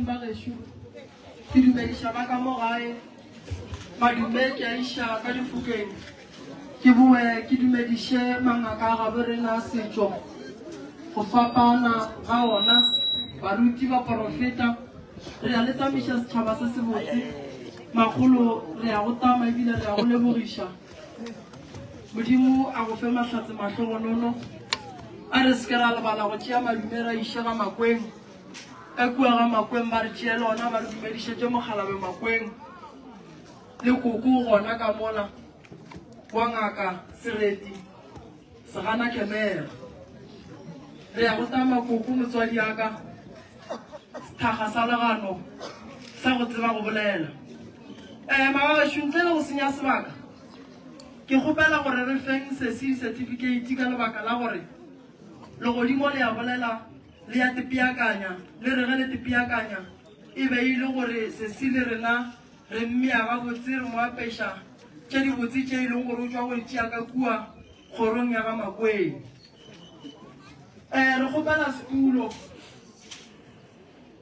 Beng ba gesho. Ke dumedisha ba ka mo gae. Madume ke Aisha ka Difokeng. Ke bue ke dumedishe mangaka ga borena setso. Go fapana ga ona baruti ba profeta re a letamisha setšhaba se se botse magolo re a go tama ebile re a go lebogisha modimo a go fe mahlatse mahlogonono a re se ke ra lebala go tšea madume ra iše ga makweng ka kua ga makweng ba re tšeele ona ba re dumedišetše mogalabe makweng le koko gona ka mola wa ngaka Sereti Segana Kemera re a go tama koko motswadi yaka sethaga sa legano sa go tseba go bolela mababašo ntle le go senya sebaka ke kgopela gore re feng sesi certificate ka lebaka la gore legodimo le a bolela le ya tepeakanya le re ge le tepeakanya e beile gore sesi le rena re mmea gabotse re mo apeša tše di botse tše e leng gore o tswa go tšea ka kua kgorong ya ga Makweng re kgopela setulo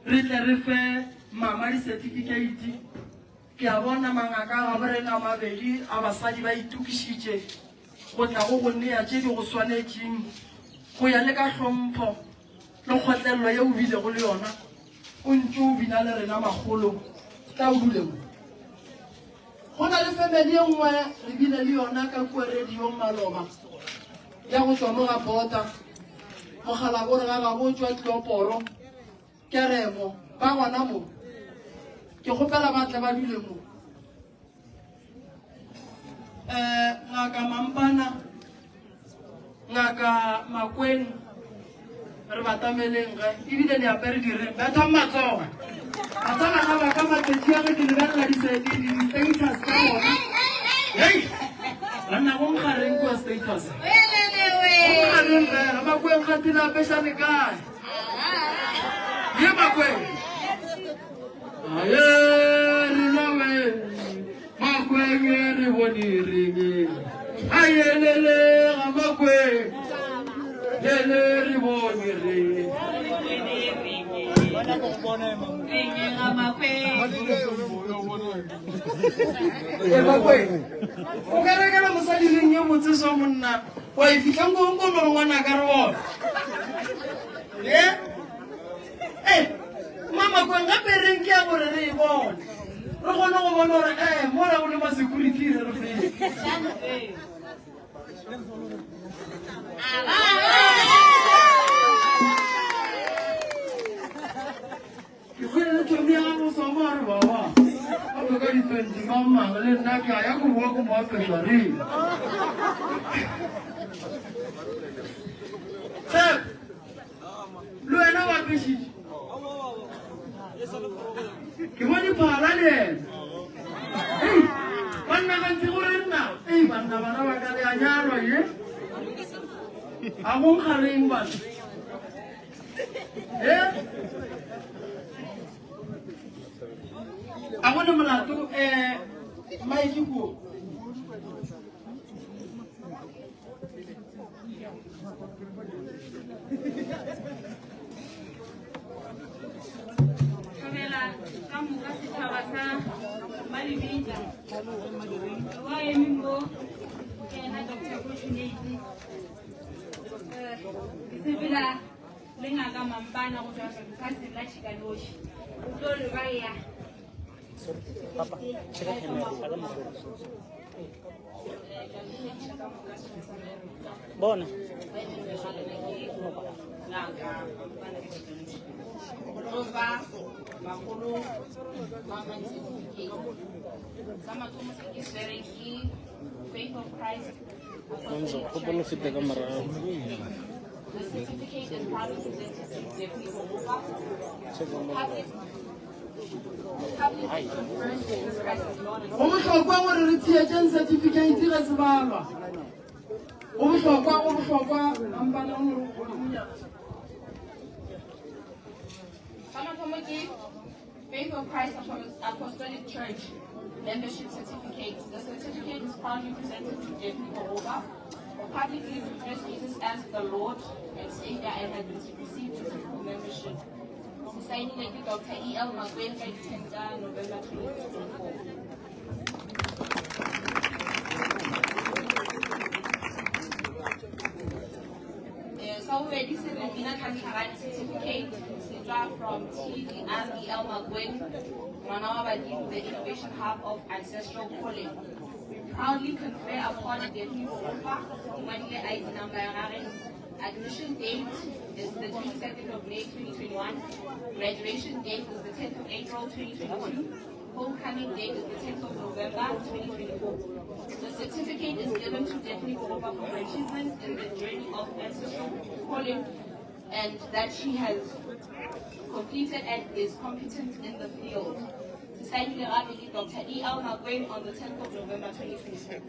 re tle re fe mama di-certificate ke a bona mangaka ga borena mabedi a basadi ba itukišitše go tla go go nea tše di go swanetšeng go ya le ka hlompho le kgotlelelo ye o bilego le yona o ntse o bina le rena magolo tla o dule mo go na le family e nngwe re bile le yona ka kua radiong maloba ya go tswa mo ga bota mogala gore ga ga bo tswa tloporo ke remo ba gona mo ke kgopela ba tle ba dule mo ngaka Mampana ngaka Makweng re batameleng ge ebile le apere direng ba thoma matsogo a tsana ga ba ka matetsi ya ge ke lebelela di-status ka bona hei banna go nkgareng kua status nkgareng fela Makweng kgatile apešane kae ye Makweng aye rena we Makweng re bone reng ayelele ga Makweng lele re bone reng Makweng o ka rekela mosadi reng ye motse swa monna wa e fitlhang konkolong ngwana ka re bona Makweng gape reng ke ya gore re e bone re kgone go bona gore mola go le ma-security re re fele ke kgwele le thomi ya gago somo a re baba gape ka di-20 ka mmang le nna ke a ya ko boa ko moapešwa reng le wena o apešitše ke bone phala le ena banna gantsi gore nna banna bana ba ka le a nyalwa ye a go nkgareng bana a gone molato maeke kuo ka moka setšhaba sa Malebela wa emimo ke ena Dr. Fortunate ke tsebela le ngaka Mampana go tswa Castle la Chikanoshi o tlo le ba ya bona Magolo, Mama Sama Thomas is very key, faith of Christ. The certificate is proudly presented to the people who public confirms Jesus Christ as Lord and Saint. Faith of Christ Apostolic Church membership certificate. The certificate is proudly presented to Jeffrey Karoba, who publicly professed Jesus as the Lord and Savior and has received his full membership Signing like Dr. E.L. Magwen, 10 November 2024. So already said that Mina Kantarani certificate from TDREL Magwen, Manawabadi, the Innovation Hub of Ancestral Calling. We proudly confer upon the new Manile ID number. Admission date is the 22nd of May 2021. Graduation date is the 10th of April 2022. Homecoming date is the 10th of November 2024. The certificate is given to Daphne Goroba for her achievements in the journey of ancestral calling, and that she has completed and is competent in the field. Society Rabbi Dr. E.L. Magwen on the 10th of November 2024.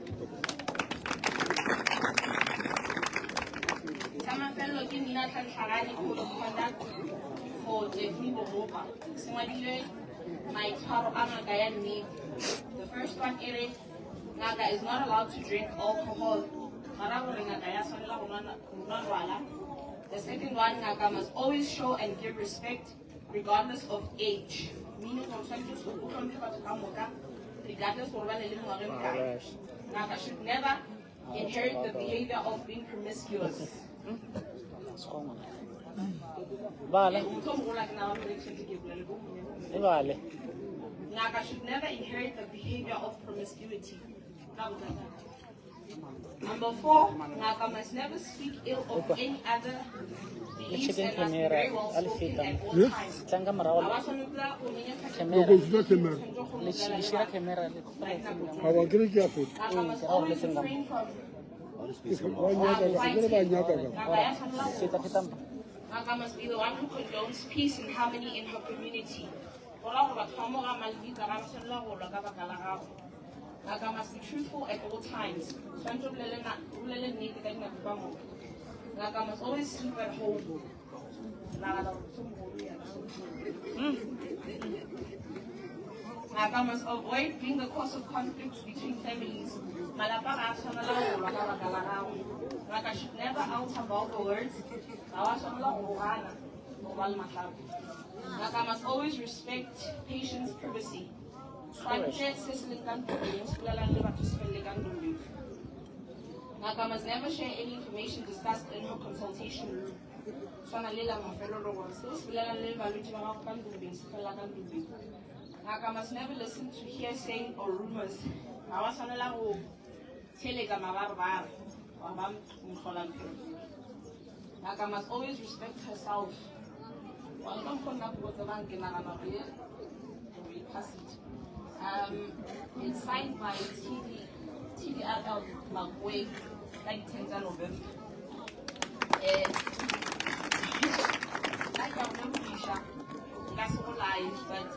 Sama fellow ke Mina Kantarani Code of Conduct for Daphne Goroba. Singwadile my taro amagaya ni. The first one is Naga is not allowed to drink alcohol. The second one, Naga must always show and give respect regardless of age. Meaning regardless of Naga should never inherit the behavior of being promiscuous. Naga should never inherit the behavior of promiscuity. Number 4, Naga must never speak ill of any other beliefs and must be very well spoken at all times. Naga must always refrain from Naga must be the one who condones peace and harmony in her community. Naga must be truthful at all times. Naga must always sleep at home. Naga must avoid being the cause of conflicts between families. Naga should never utter vulgar words. Naga must always respect patients' privacy. Naga must never share any information discussed in her consultation room. Naga must never listen to hearsay or rumors. Naga must always respect herself. It's signed by TDREL Magwen, 10th November. I can't remember that's all lies, but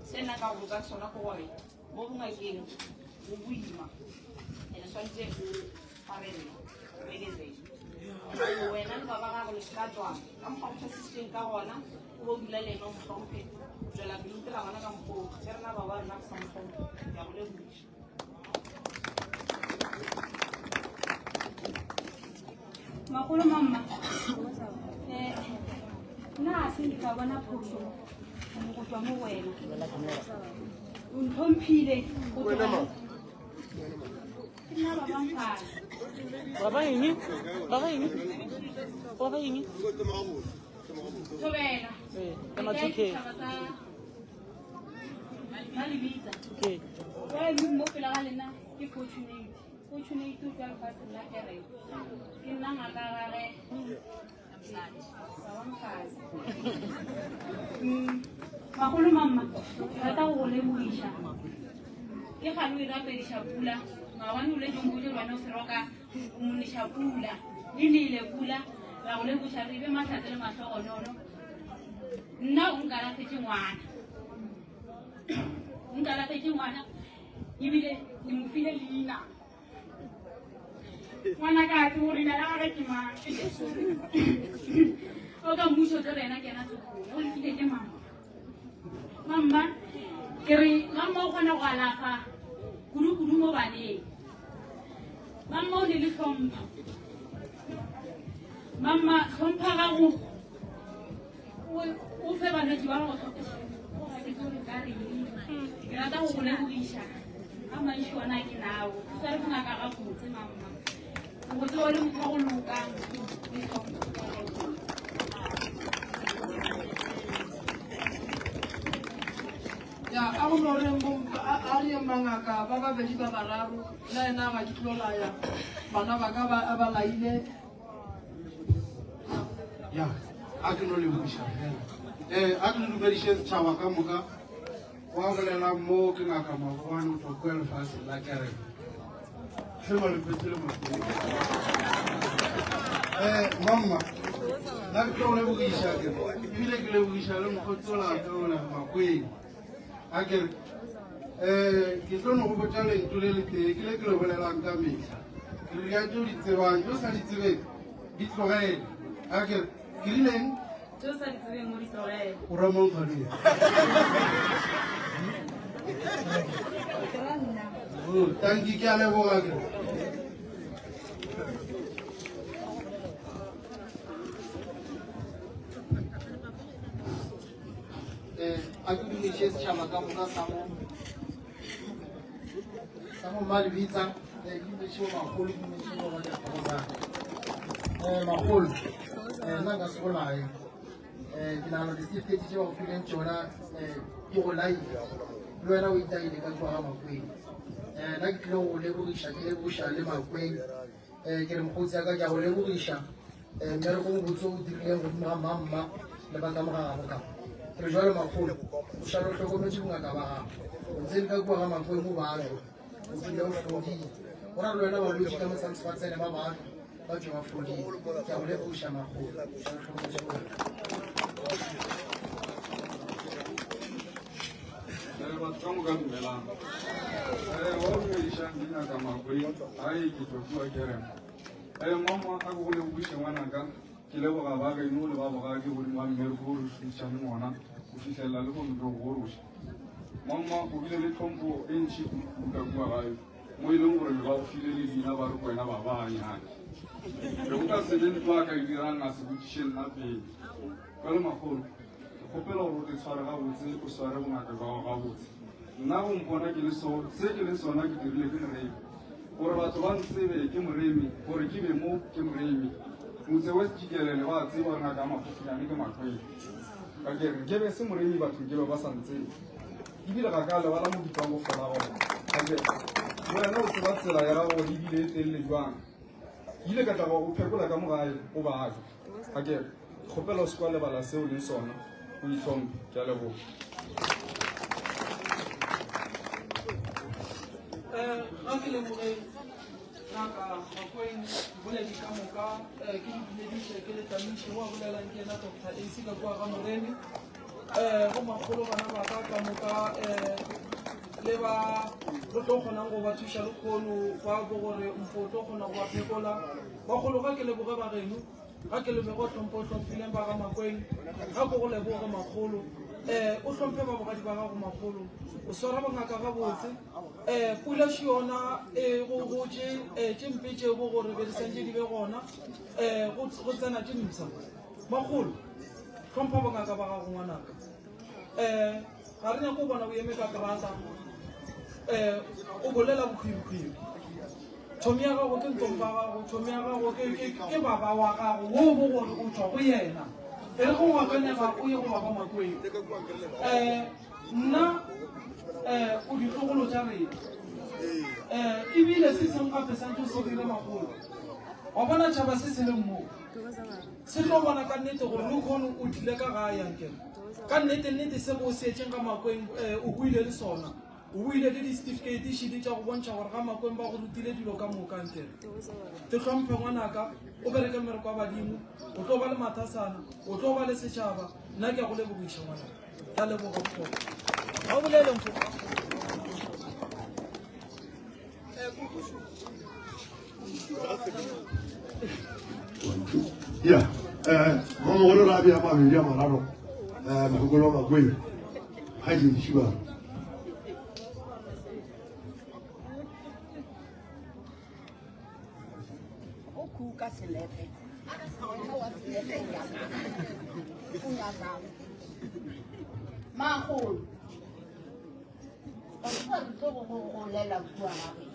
send a couple of on a boy. Moving again, Wima, and a Sunday family. When I'm going to start, I'm assisting Kawana, who will be letting on something. Makolo mama, na sindika wana phoso mo go mo wena o nthomphile go tswa nna ba bang Tobela. Okay. Okay. Well, mo pela ga lena ke fortunate to ka fa la kere. Ke nna ngakagare. Magolo mama, rata go le moisha. Ke ga no ira pe dishapula, ga wa no le jombo je bana o seroka mo dishapula. Ile pula la go le go tshare be matlhatse le mahlogonono. Nna o nkala fetse ngwana ebile ke mo file leina ngwana ka tse gore na la ke mang o ka mmuso tse rena ke na tsoko o le file ke mama ke re mama o kgona go alafa kudu mo baneng mama o ne le hlompha mama hlompha ga go o fe balwetse ba go tlhokega ke tlo re ka re ke rata go go lebogiša a mantši ona ke nao ke sa re bongaka ga botse mamma go tse o le motho wa go lokang ya a go no reng a re mangaka ba babedi ba bararo la ena ga ke tlolaya bana ba ka ba laile ya a ke no le buša a ke le dumediše setšhaba ka moka wa bolela mo ke ngaka magwane o tlo kwa lefase la kereke ge ba lepetele motho mamma nna ke tlo go lebogiša ke ebile ke lebogiša le mokgotsola ka ola makweng a kere ke tlo no go botša lento le le tee ke le ke le bolelang ka mehla ke re ya tšeo di tsebang tšeo sa di tsebeng di tlogele a kere ke rileng o ramonkgadie tanki ke a leboga ke a ke dumiše setšhaba ka moka samo malebitsa ke dumiše magolo ke dumiše go magolo nna ka se go lae ke nagana di-certificate tse ba go fileng tsona ke go laile le wena o itaile ka tswa ga makweng nna ke tlile go lebogiša ke lebogiša le makweng ke re mokgotsi ya ka ke a go lebogiša mmereko mo botse o dirileng godimo ga mamma le bakamogago ka re jwale magolo o šala o tlhokometse bongaka ba gago o ntse ka kua ga makweng mo bajo o tsile o fodile go na le wena balwetse ka motsantse ba tsene ba bajo ba tswe ba fodile ke a go lebogiša magolo šala tlhokometse batho ka moka dumelang wa dumedišang di ngaka makweng gae ke tlo kua kerema mama a ko go lebogiše ngwanaka ke leboga ba gaeno le ba bogake godimo ga mmereko o re šomišane ngwana go fitlhelela le gompe go goroša mama o bile le tlhompho e ntšhi kuka kua gae mo e leng gore ba go file le dina ba re ko wena ba banyane re go ka sebe ntlo a ka e dirang a se botiše nna pele ka le magolo ke kgopela gore o te tshware gabotse o sware bongaka ka go gabotse nna go mpona ke le se ke le sona ke dirile ke moremi gore batho ba ntsebe ke moremi gore ke be mo ke moremi motse wa sejikelele ba tseba gore ngaka mafofinyane ke makweng ka kere ke be se moremi batho ke be ba sa ntsebe ebile ga ka lebala mo ditswang go fela gona kake wena o tseba tsela ya gago gore ebile e telele jwang ke ile ka tla go phekola ka mogae o bajo ga kere kgopela o se kwa lebala seo le sona o itlhompe ke a leboga ga ke leboge ngaka makweng boledi ka moka ke dipolediše ke le tamiše wa bolelang ke ena doctor ac ka kua ga moremi go magolo bana ba ka moka le ba re tlo kgonang go ba thuša le kgono ba bo gore mfo o tlo kgona go ba phekola bagolo ga ke leboge ba geno ga ke lebego tlhompho o tlhomphileng ba ga makweng ga ko go leboge magolo o tlhomphe ba bogadi ba gago magolo o swara bongaka ga botse pulaši yona go gotse tše mpe tšego gore be di santse di be gona go tsena tše mpsa magolo tlhompha bongaka ba gago ngwanaka ga re nyako o bona o eme ka terata o bolela bokhwibokgwibi thomi ya gago ke ntompa gago thomi ya gago ke baba wa gago wo bo gore o tswa go yena e re go ngwakanega o ye go baba makweng nna o ditlogolo tša rena ebile se seng gape santse o se dire magolo wa bona tšhaba se se leng moo se tlo bona ka nnete gore le kgone o tlile ka gae yankele ka nnete se go seetseng ka makweng o buile le sona o buile le di-certificate šidi tša go bontšha gore ga makweng ba go rutile dilo ka mokankele te tlhomphe ngwanaka o bereke mmereko wa badimo o tlo ba le mathasana o tlo ba le setšhaba nna ke a go lebogiša ngwanaka ka leboga bokgona ga o bolele mfo ya mongolo la bia mabedi a mararo magolo a makweng ga dišiba ka selepe. Ona wa selepe ya. Una ga. Maholo. Ba tlo go lela bua gape.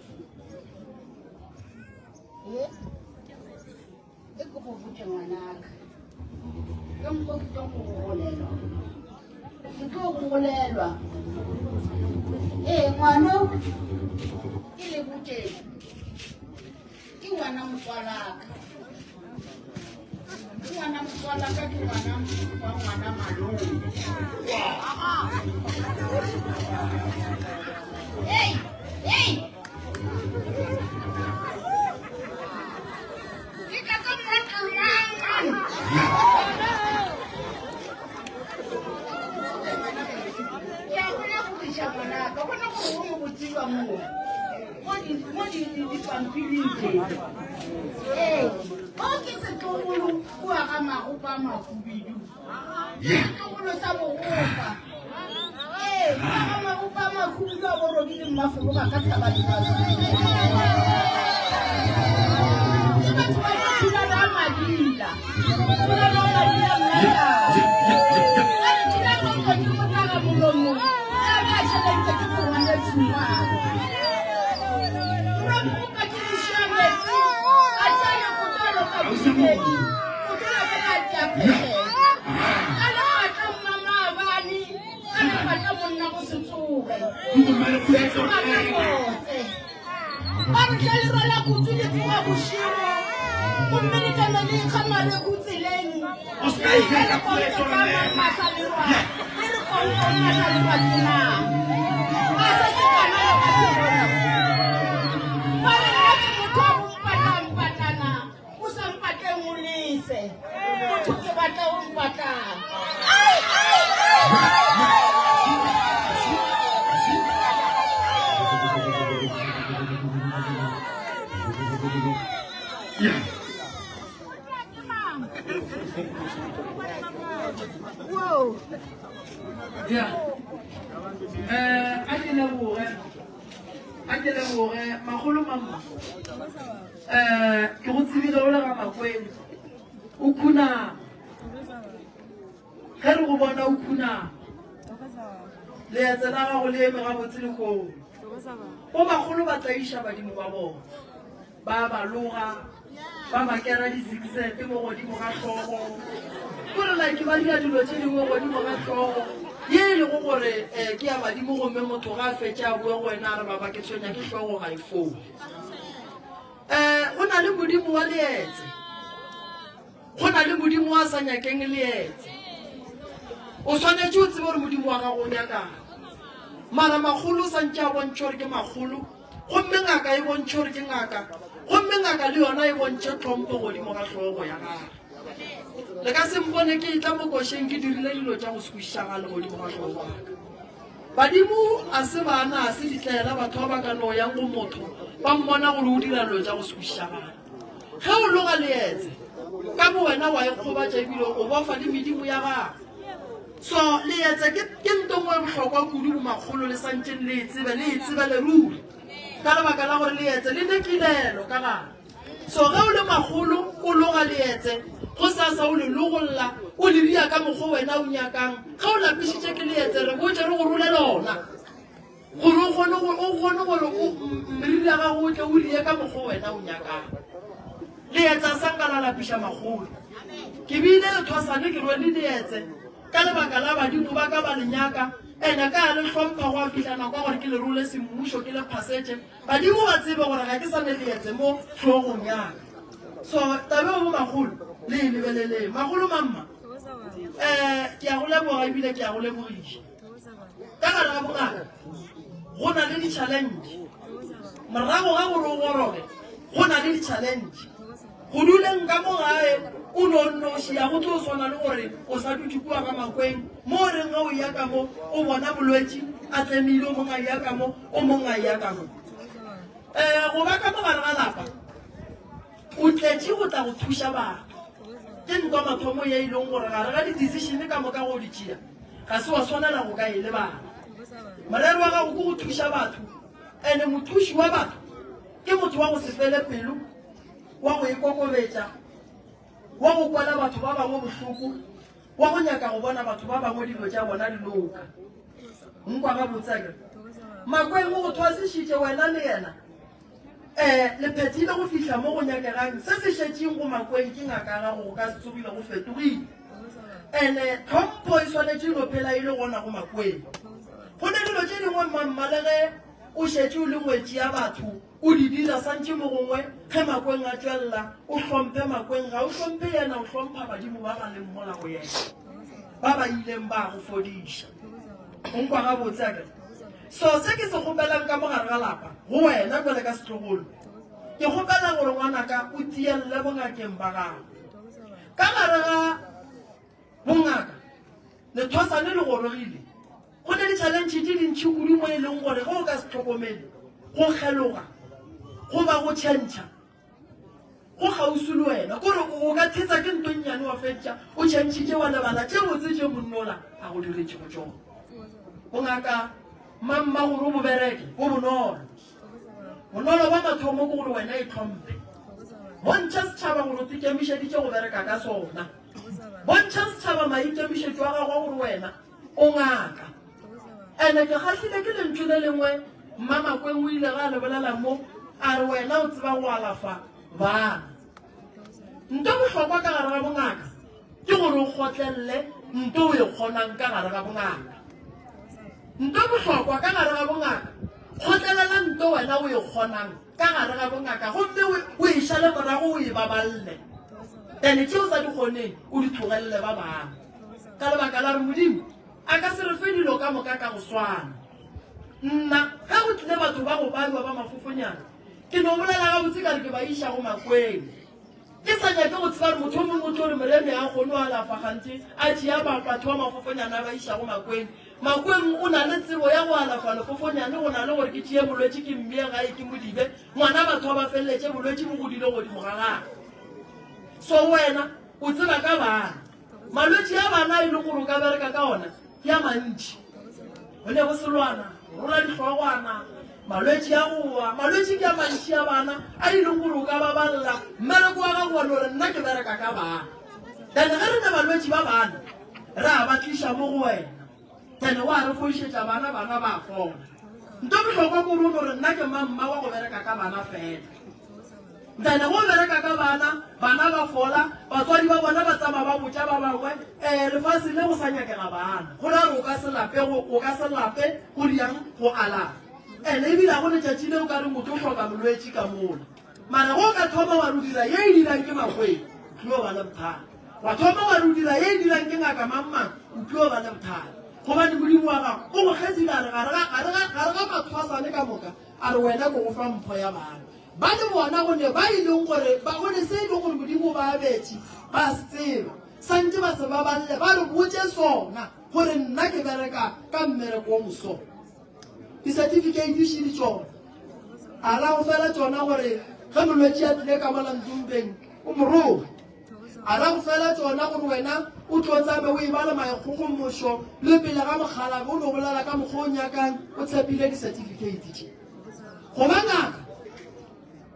E go go botse ngwanaka. Ke mo go tlo go lela. Ke tlo go lelwa. Ngwana ke le botse. Ke ngwana motswalaka. Ke ngwana motswalaka ke ngwana wa ngwana malome. Hey! Hey! Kita kan makan. Ya, aku bisa mana? Kau nak mau buat kamu? Mau di pampilin. Oke sekolah gua sama upama kubidu. Sekolah sama upa. Gua sama upama kubidu baru di mafu makan sama di mana. Sudah lama gila. Sudah lama gila mereka. Ada tidak mau cuma tangan mulomu. Ada sudah kita mana semua. Ramu kacil siapa? Aja yang kotor kacil. Kotor apa capek? Kalau macam mama bani, kalau macam menaku sesuai. Baru kali rola kutu di tua bushiro. Kumbeli kamari kamari kutileni. Oskai kala kole kamar masalirwa. Ini kongkong masalirwa tina. Masa sekana lo kasirona. Baru lagi mutamu patang-patana. Usampate mulise. Kutuke bata umpata. Wow. Ya. Ajele bore magolo mama. Ke go tsibile o le ga makweng. O khuna. Ge re go bona o khuna. Le ya tsena ga go le eme ga botse le go. O magolo ba tlaisha badimo ba bona. Ba ba loga. Ba makera di success mo godimo ga tlhogo. Gore like ba dira dilo tse dingwe godimo ga tlhogo. Ye le go gore ke ya badimo go mme motho ga fetša a bua go wena re baba ke tshwenya ke tlhogo ga e fou. Go na le modimo wa leetse. Go na le modimo wa sa nyakeng leetse. O tshwanetse o tsebe gore modimo wa gago o nyakang. Mara magolo sa ntse a bontšha gore ke magolo. Gomme ngaka e bontšha gore ke ngaka. Gomme ngaka le yona e bontšha tlhompho godimo ga tlhogo ya gago. Le ka se mpone ke itla mo košeng ke dirile dilo tša go squishaga le godimo ga tlhogo ya ka. Badimo a se bana a se ditlaela batho ba ba ka no yang go motho ba mmona gore o dira dilo tša go squishaga. Ge o loga leetse ka bo wena wa e kgobatša ebile o bofa le medimo ya gago. So leetse ke nto ngwe bohlokwa kudu bo magolo le santšeng le e tsebe le ruri. Ka lebaka la gore leetse le nekilelo ka gana. So ge o le magolo o loga leetse go sasa o le logolla o le dia ka mokgwa wena o nyakang. Ge o lapišitše ke leetse re botse re go role lona gore o kgone gore meriri ya gago o tle o rie ka mokgwa wena o nyakang. Leetse a sa nka la lapiša magolo. Ke bile le thosane ke rwele leetse ka lebaka la badimo ba ka ba lenyaka. Ene ka le hlompha go a fihla nako gore ke le role semmušo ke le phasetse. Badimo ba tsebe gore ga ke sa ne leetse mo tlhogong yaka. So tabe o magolo le lebelele magolo mamma. Ke a go leboga ebile ke a go lebogiša. Ka gare ga bongaka go na le di-challenge. Morago ga gore o goroge go na le di-challenge. Go duleng ka mo gae o nonnoši ya go tlo swana le gore o sa dutse kua ka makweng mo reng ga o ya ka mo o bona bolwetse a tlemile o mongwe a ya ka mo o mongwe a ya ka mo. Go ba ka mogare ga lapa o tletse go tla go thuša batho. Ke ntwa mathomo ye e leng gore gare ga di-decision ka moka go di tšea ga se wa swanela go ka e le bana. Morero wa gago ke go thuša batho ene mothuši wa batho ke motho wa go se fele pelo wa go ikokobetša wa go kwala batho ba bangwe bohloko wa go nyaka go bona batho ba bangwe dilo tša bona di loka nkwa ga botsaka Makweng go thwasishitše wena le yena le phethile go fihla mo go nyakegang se se šetšeng go Makweng ke ngaka ga go ka se tsogile go fetogile ene tlhompho e swanetše go phela e le gona go Makweng go ne dilo tše dingwe mamma le ge o šetše o le ngwetši ya batho o di dira santše mo gongwe ge Makweng a tšwelela o hlomphe Makweng ga o hlomphe yena o hlompha badimo ba ba leng mola go yena ba ba ileng ba go fodiša nkwa ga botsaka so se ke se gopelang ka mogare ga lapa go wena jwale ka setlogolo ke gopela gore ngwanaka o tielele bongakeng ba gago ka gare ga bongaka lethwasane le gorogile go ne di-challenge tše dintšhi kudu mo e leng gore ge o ka se tlhokomele go kgeloga go ba go tšhentšha go gausi le wena kore o ka thetsa ke ntonyane wa fetša o tšhentšhitše wa lebala tše botse tše monnola a go diretše go tšona bongaka mamma gore o bobereke bo bonolo ba mathomo ke gore wena e tlhompe bontšha setšhaba gore o tikemišeditše go bereka ka sona bontšha setšhaba maikemišetšo a gago gore wena o ngaka ene ke kgahlile ke lentho le lengwe mma Makweng o ile ga a lebolela mo a re wena o tseba go alafa bana nto bohlokwa ka gare ga bongaka ke gore o kgotlelele nto o e kgonang ka gare ga bongaka nto bohlokwa ka gare ga bongaka kgotlelela nto wena o e kgonang ka gare ga bongaka gomme o e šale morago o e baballe ene tšeo sa di kgoneng o di tlogelele ba bangwe ka lebaka la re modimo a ka se re fe dilo ka moka ka go swana nna ga go tlile batho ba go baiwa ba mafofonyana ke no bolela ga botse ka re ke ba iša go Makweng ke sa nyake go tseba re motho o mongwe o tlo re moreme a kgone o alafa gantsi a tšea batho ba mafofonyana ba iša go Makweng Makweng o na le tsebo ya go alafa lefofonyane go na le gore ke tšee bolwetse ke mmea gae ke modibe ngwana batho ba ba feleletse bolwetse bo godile godimo ga gago so wena o tseba ka bana malwetse ya bana e leng gore o ka bereka ka ona ke a mantši go ne go selwana rola ditlhogwana malwetse ya gowa malwetse ke a mantši ya bana a e leng gore o ka babalela mmereko wa gago wane gore nna ke bereka ka bana then ge re ne balwetse ba bana re a ba tliša mo go wena then wa re foišetša bana ba fola nto bohlokwa ko gore nna ke mamma wa go bereka ka bana fela then go bereka ka bana ba fola batswadi ba bona ba tsamaya ba botša ba bangwe lefase le go sa nyakega bana go na re o ka se lape go diang go alafa ene ebile go letšatši le o ka re motho o hloka molwetse ka mola mara go ka thoma wa re o dira ye e dirang ke Makweng o tlio ba le bothata wa thoma wa re o dira ye e dirang ke ngaka mammang o tlio ba le bothata gobane modimo wa gago o go kgethile a re gare ga mathwasane ka moka a re wena ko go fa mpho ya bana ba le bona gone ba e leng gore ba gone se e leng gore modimo ba abetše ba se tseba santse ba se ba balle ba re botse sona gore nna ke bereka ka mmereko o moso di-certificate di šile tšona a ra go fela tšona gore ge molwetse a tlile ka molantumpeng o moroge a ra go fela tšona gore wena o tlo tsame o e bala maekgokgomošo le pele ga mogalabe o no bolela ka mokgwa o nyakang o tshepile di-certificate tše go ba ngaka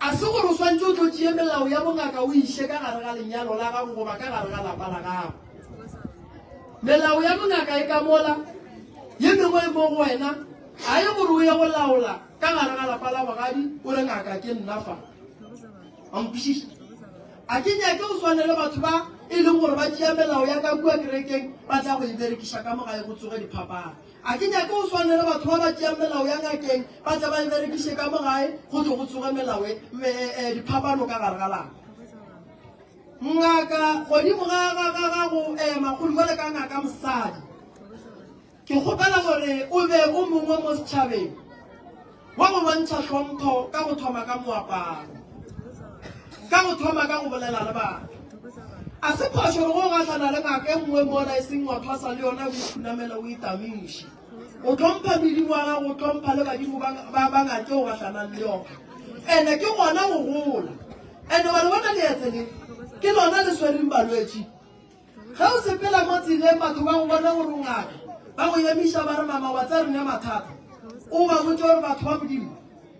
a se gore o swantse o tlo tšee melao ya bongaka o iše ka gare ga lenyalo la gago goba ka gare ga lapa la gago melao ya bongaka e ka mola ye mengwe e mo go wena a ye gore o ye go laola ka gare ga lapa la bogadi o re ngaka ke nnafa ankwešiša a ke nyake o swane le batho ba e leng gore ba tšea melao ya ka kua kerekeng ba tla go e berekiša ka mogae go tsoge diphapang a ke nyake o swane le batho ba ba tšea melao ya ngakeng ba tla ba e berekiše ka mogae go tlo go tsoge melao diphapano ka gare ga lapa ngaka godimo ga go magolo bale ka ngaka mosadi ke kgopela gore o be o mongwe mo setšhabeng wa go bontšha hlompho ka go thoma ka moaparo ka go thoma ka go bolela le batho a se phošo re go gatlana le ngaka e nngwe mola e seng wa thwasa le yona o ikhunamela o itamiše o tlhompha medimo wa gago o tlhompha le badimo ba ngake o gatlhanang le yona ene ke gona go gola ene wa le bona leetsele ke lona le swereng balwetse ge o sepela mo tseleng batho ba go bona gore ngaka ba go emiša ba re mama wa tsa rene mathata o ba botse gore batho ba modimo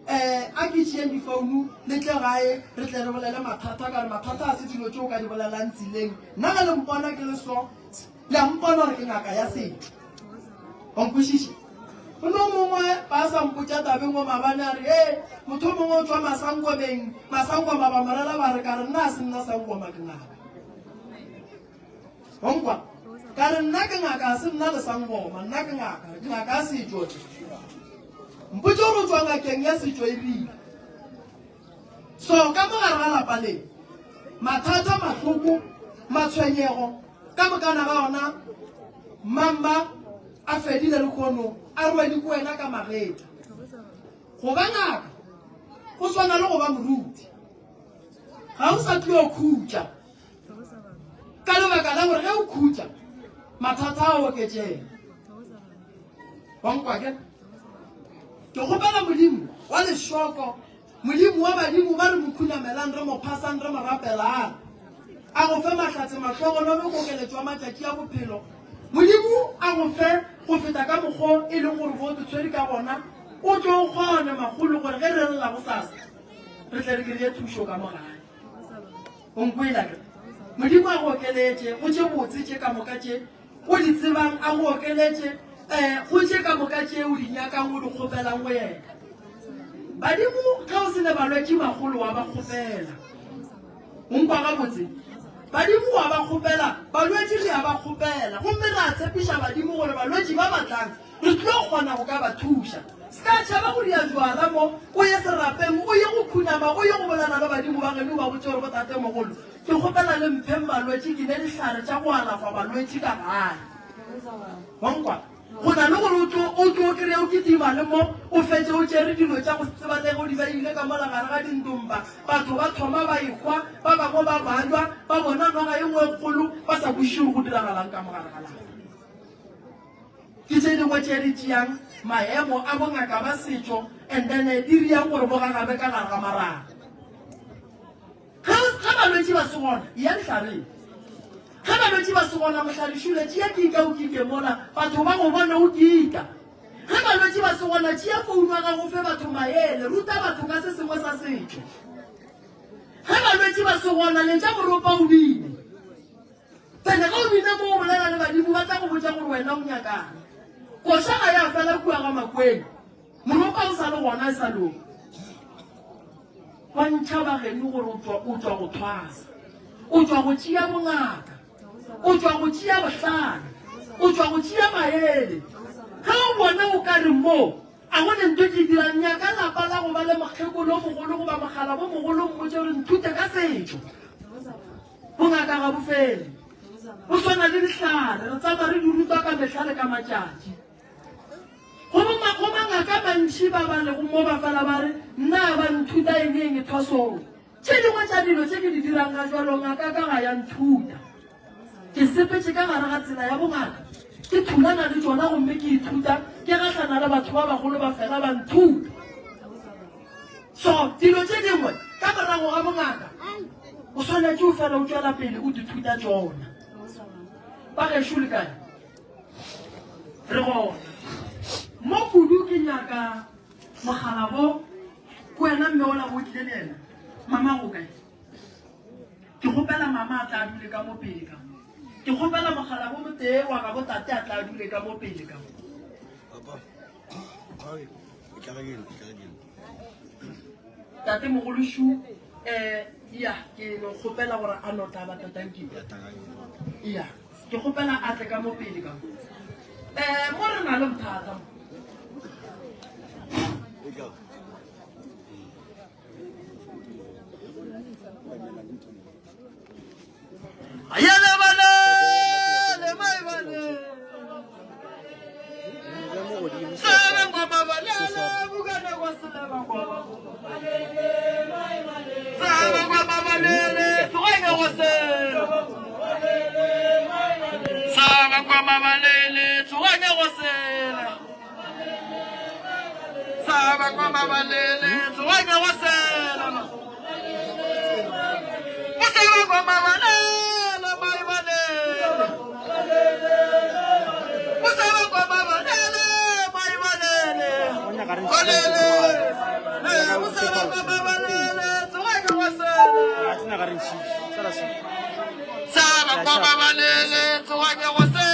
a ke tšeeng difounu le tle gae re tle re bolele mathata ka re mathata a se dilo tšeo ka di bolelang tseleng nna ge le mpona ke le so la mpona re ke ngaka ya setho wa nkwishisha o no mongwe ba sa mpotsa tabeng mo mabane a re motho mongwe o tswa masangkoma ba marela ba re ka re nna a se nna sangkoma ke ngaka onkwa ka re nna ke ngaka a se nna le sangkoma nna ke ngaka a setho mpotse gore o tswa ngakeng ya setho e rile so ka mogare ga lapa le mathata mahloko matshwenyego ka bokana ga ona mamba a fedile le kono a rwedi ko wena ka mageta go ba ngaka go swana le go ba moruti ga o sa tlile o khutša ka lebaka la gore ge o khutša mathata a oketsega wankwa ke gopela modimo wa lešoko modimo wa badimo ba re mokhunamelang re mo phasang re mo rapelang a go fe mahlatse mahlogonolo kokeletso wa matšatši a bophelo modimo a go fe go feta ka mokgwa e leng gore bo tshwedi ka bona o tlo o kgone magolo gore ge re lela go sasa re tle re kry-e thušo ka mogae onkoela ke modimo a go okeletše go tše botse tše ka moka tše o di tsebang a go okeletše go tše ka moka tše o di nyakang o di kgopelang go yena badimo ga o se ne balwetse magolo wa ba kgopela onkwa ga botse badimo wa ba kgopela balwetse le ya ba kgopela gomme re a tshepiša badimo gore balwetse ba batlang re tlo kgona go ka ba thuša se ka tšhaba go dia jwala mo o ye serapeng o ye go khunama o ye go bolana le badimo ba geno ba botse gore botate mogolo ke kgopela le mpheng balwetse ke ne dihlare tša go alafa balwetse ka gae wankwa go na le gore o tlo kry-e o ketima le mo o fetse o tšere dilo tša go tsebalege o di baile ka molagare ga dintompa batho ba thoma ba ekgwa ba bangwe ba balwa ba bona noga e nngwe kgolo ba sa bošego go diragalang ka mogare ga laga ke tše dingwe tše di tšeang maemo a bongaka ba setšo and then di riang gore bogagabe ka gare ga maraga ga balwetse ba se gona ya ditlhabeng ga balwetse ba se gona mohladišule tšea kika o kike mola batho ba go bona o kika ge balwetse ba se gona tšea founu ga go fe batho maele ruta batho ka se sengwe sa setšo ge balwetse ba se gona lentša moropa o bine pele ga o bine mo o bolela le badimo ba tla go botsa gore wena o nyakang koša ga ya fela kua ga makweng moropa o sa le gona e sa loo wa ntšha bageno gore o tswa go thwasa o tswa go tšea bongaka o tswa go tšea bohlana o tswa go tšea maele ga o bona o ka re mo a gone nto ke dirang nyaka lapa la go ba le mokgekolo o mogolo goba mogala bo mogolo mmotse gore nthute ka setšo bongaka ga bofele o swana le dihlare re tsama re di rutwa ka mehlale ka matšatši go mangaka mantši ba ba lego mo ba fela ba re nna ba nthuta eng thwasong tše dingwe tša dilo tše ke di dirang ga jalo ngaka ka ga ya nthuta ke sepetse ka gare ga tsela ya bongaka ke thulana le tsona gomme ke ithuta ke gahlana le batho ba bagolo ba fela ba nthuta so dilo tše dingwe ka morago ga bongaka o swanetse o fela o tšwela pele o dithuta tsona ba gešo le kae re gona mo kudu ke nyaka mogala bo ko wena mme ola go tlile le ena mama go kae ke gopela mama a tla dule ka mo pele ka ke gopela mogala bo motee wa ga botate a tla dule ka mo pele ka tate mogoloshu ya ke gopela gore a notla ba tatankipa ya ke gopela a tle ka mo pele ka mo re na le bothata mo ayale bale le mai bale sala ngoma bale bugana kwa sala ngoma sala ngoma bale tsoga go sela sala ngoma bale tsoga go sela sala ngoma bale tsoga go sela sala ngoma bale Saba kwa babalele, tsoga ke go se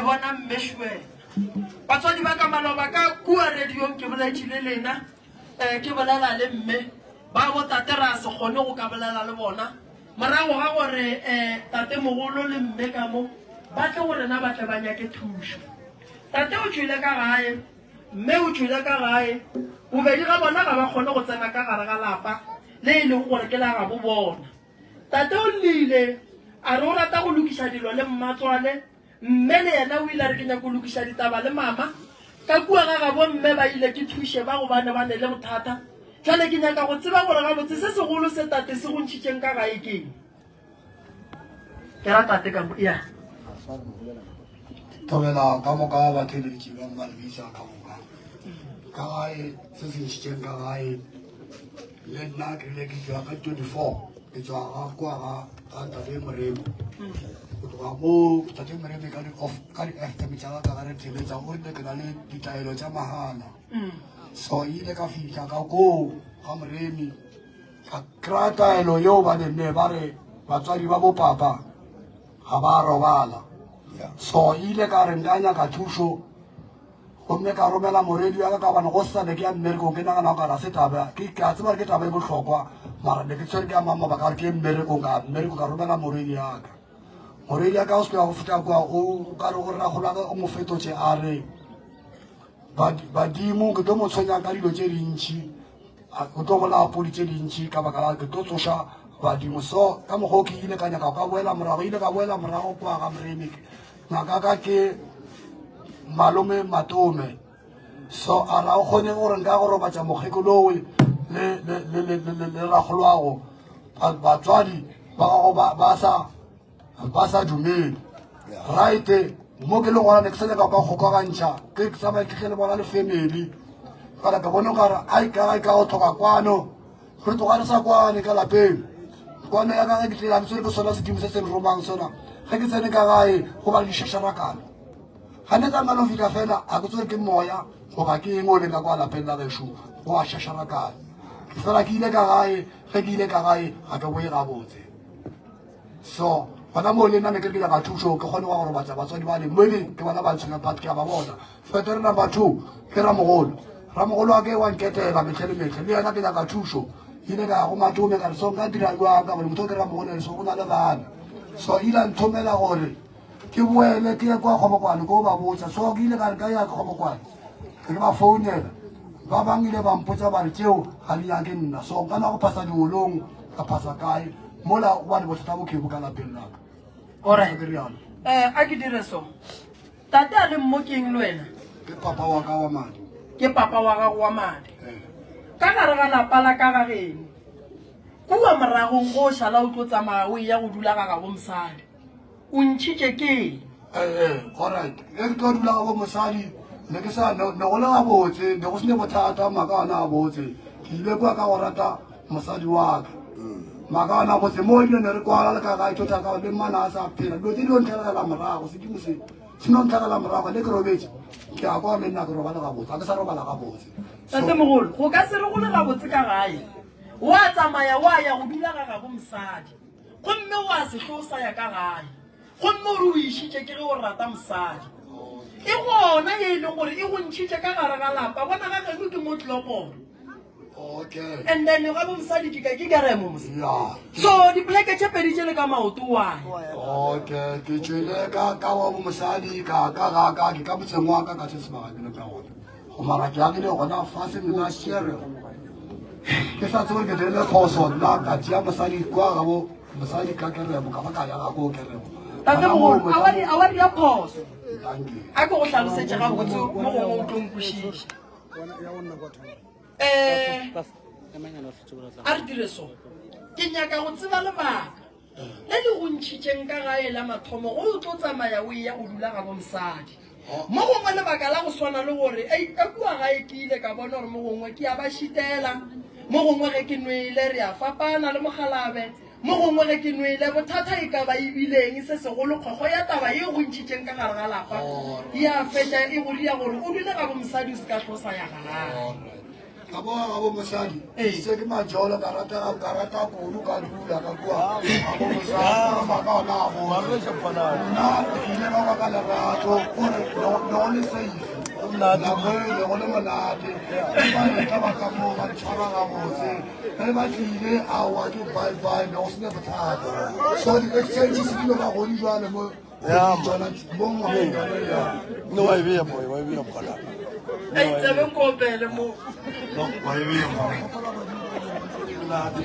bona mmeshwe batswadi ba ka maloba ka kua radiong ke bolaetile lena ke bolela le mme ba bo tatera se gone go ka bolela le bona morago ga gore tate mogolo le mme ka mo ba tle gore na ba tle ba nyake thuso tate o tswile ka gae mme o tswile ka gae bobedi ga bona ga ba kgone go tsena ka gare ga lapa le e leng gore ke la ga bo bona tate o nnile a re o rata go lokisa dilo le mmatswale mme le yena o ile a re ke nyaka go lokisa ditaba le mama ka kua ga ga bo mme ba ile ke thushe ba go bane ba ne le bothata jale ke nyaka go tseba gore ga botse se segolo se tate se go ntšhitšeng ka gae keng ke ra tate ka ya tobela ka moka ba theleditše ba mmalebisa ka moka ka gae se se ntšhitšeng ka gae le nna ke rile ke tswa ka 24 ke tswa ga kwa ga tate moremo go tloga mo tate moremo ka di-fm tša ka gare theletsa o rile ke na le ditaelo tša mahala so ile ka fitlha ka koo ga moremi ka kry-a taelo yeo ba nenne ba re batswadi ba bopapa ga ba robala so ile ka re nka nyaka thuso gomme ka romela moredi wa ka bana go sane ke ya mmerekong ke nagana ka ra se taba ke a tseba ke taba e botlhokwa mara ne ke tshwere ke a mama ba ka re ke mmereko ka romela moredi ya ka moredi ya ka o se go feta kwa o ka re gore ragolo ka o mo fetotse a re badimo ke tlo mo tshwenya ka dilo tse dintšhi o tlo go lapodi tse dintšhi ka baka la ke tlo tsoša badimo so ka mokgwa o ke ile ka nyaka ka boela morago kwa ga moremi ngaka ka ke malome matome so a ra o kgone gore nka go robatša mokgekolowe le ragolwago batswadi ba gago ba sa dumele right mo ke le gona ne ke se nyaka ka kgokagantšha ke tsamaye ke le bona le family kala ka bone gore ai ka go tlhoka kwano re tloga re sa kwane ka lapeng kwano ya ka ke tlela ke sona sedimo se se romang sona ge ke tsene ka gae go ba le dišašarakano ga ne ka ngano fitlha fela a ke tsore ke moya goba ke eng o leng ka kwa lapeng la gešo go a šašarakano fela ke ile ka gae ge ke ile ka gae ga ke boe gabotse so gona mo le nna ne ke re ke nyaka thuso ke kgone wa gore batsa batswadi ba le mmele ke bona ba ntshenya part ke a ba bona fetere number 2 ke ramogolo wa ke wa nketela metlhe le metlhe le yena ke nyaka thuso ile ka go matome ka re so nka dira jwang ka bone motho ke ramogolo so go na le bana so ile a nthomela gore ke boele ke ya kwa kgobokwane ko ba botsa so ke ile ka re ka ya kgobokwane ke ba founela ba bang ile ba mpotsa ba re tšeo ga di nyake nna so nka na go phasa diolong ka phasa kae mola ba le bothata bo kebo ka lapeng laka alright a ke dire so tate a le mo keng le wena ke papa wa ka wa madi ke papa wa gago wa madi ka gare ga lapa la ka ga geno kua moragong go šala o tlo tsamaya o ya go dula ga gabo mosadi o ntšhitše keng alright ge ke tlo dula gabo mosadi ne ke sa ne go le gabotse ne go sene bothata makana a botse ke ile kwa ka go rata mosadi wa ka makana botse mo ile ne re kwala le ka ga itota ka le mana a sa phela dilo tse di ntlhagela morago sedimo se no ntlhagela morago le ke robetse ke a kwa le nna ke robala gabotse a ke sa robala gabotse tate mogolo go ka se re go le gabotse ka gae wa tsamaya wa ya go dula ga gabo mosadi gomme wa se tlo sa ya ka gae gomme o re o išitše ke ge o rata mosadi e gona ye e leng gore e go ntšhitše ka gare ga lapa bona ga geno ke mo tlokone okay and then ga bo mosadi ke keremo mosadi so dipoleke tše pedi tše le ka maoto wae okay ke tšwele ka wa bo mosadi ka ke ka botseng wa ka se sebagakele ka gona go mara ke agile gona fase nna shere ke sa tsebe ke dirile phoso nna ka tšea mosadi kwa gabo mosadi ka keremo ka ba ka ya ga ko keremo tate mogolo a wa dia phoso thank you a ke go tlhalosetše gabotse mo gongwe o tlo nkwešiša a re dire so ke nyaka go tseba lebaka le le go ntšhitšeng ka gae la mathomo go o tlo tsamaya o ya go dula gabo mosadi mo gongwe lebaka la go swana le gore ka kua gae ke ile ka bona gore mo gongwe ke a ba šitela mo gongwe ge ke nwele re a fapana le mogalabe mo gongwe ge ke nwele bothata e ka ba ebileng se segolo kgokgo ya taba ye go ntšhitšeng ka gare ga lapa ya fetša e go ria gore o dule gabo mosadi o se ka tlosa ya gagae ka bo mosadi se ke majolo ka rata kudu ka dula ka kwa abo mosadi ba ka na go na ile ba ka lerato gore no le safe na go le go le monate ba ba ka mo ba tshwara ga botse re ba tlile a wa ke bye no se ne bothata so di exchanges di lo ba go di jwale mo ya bon mo no wa be boy wa be pala ai tsebe kopele mo no wa be la di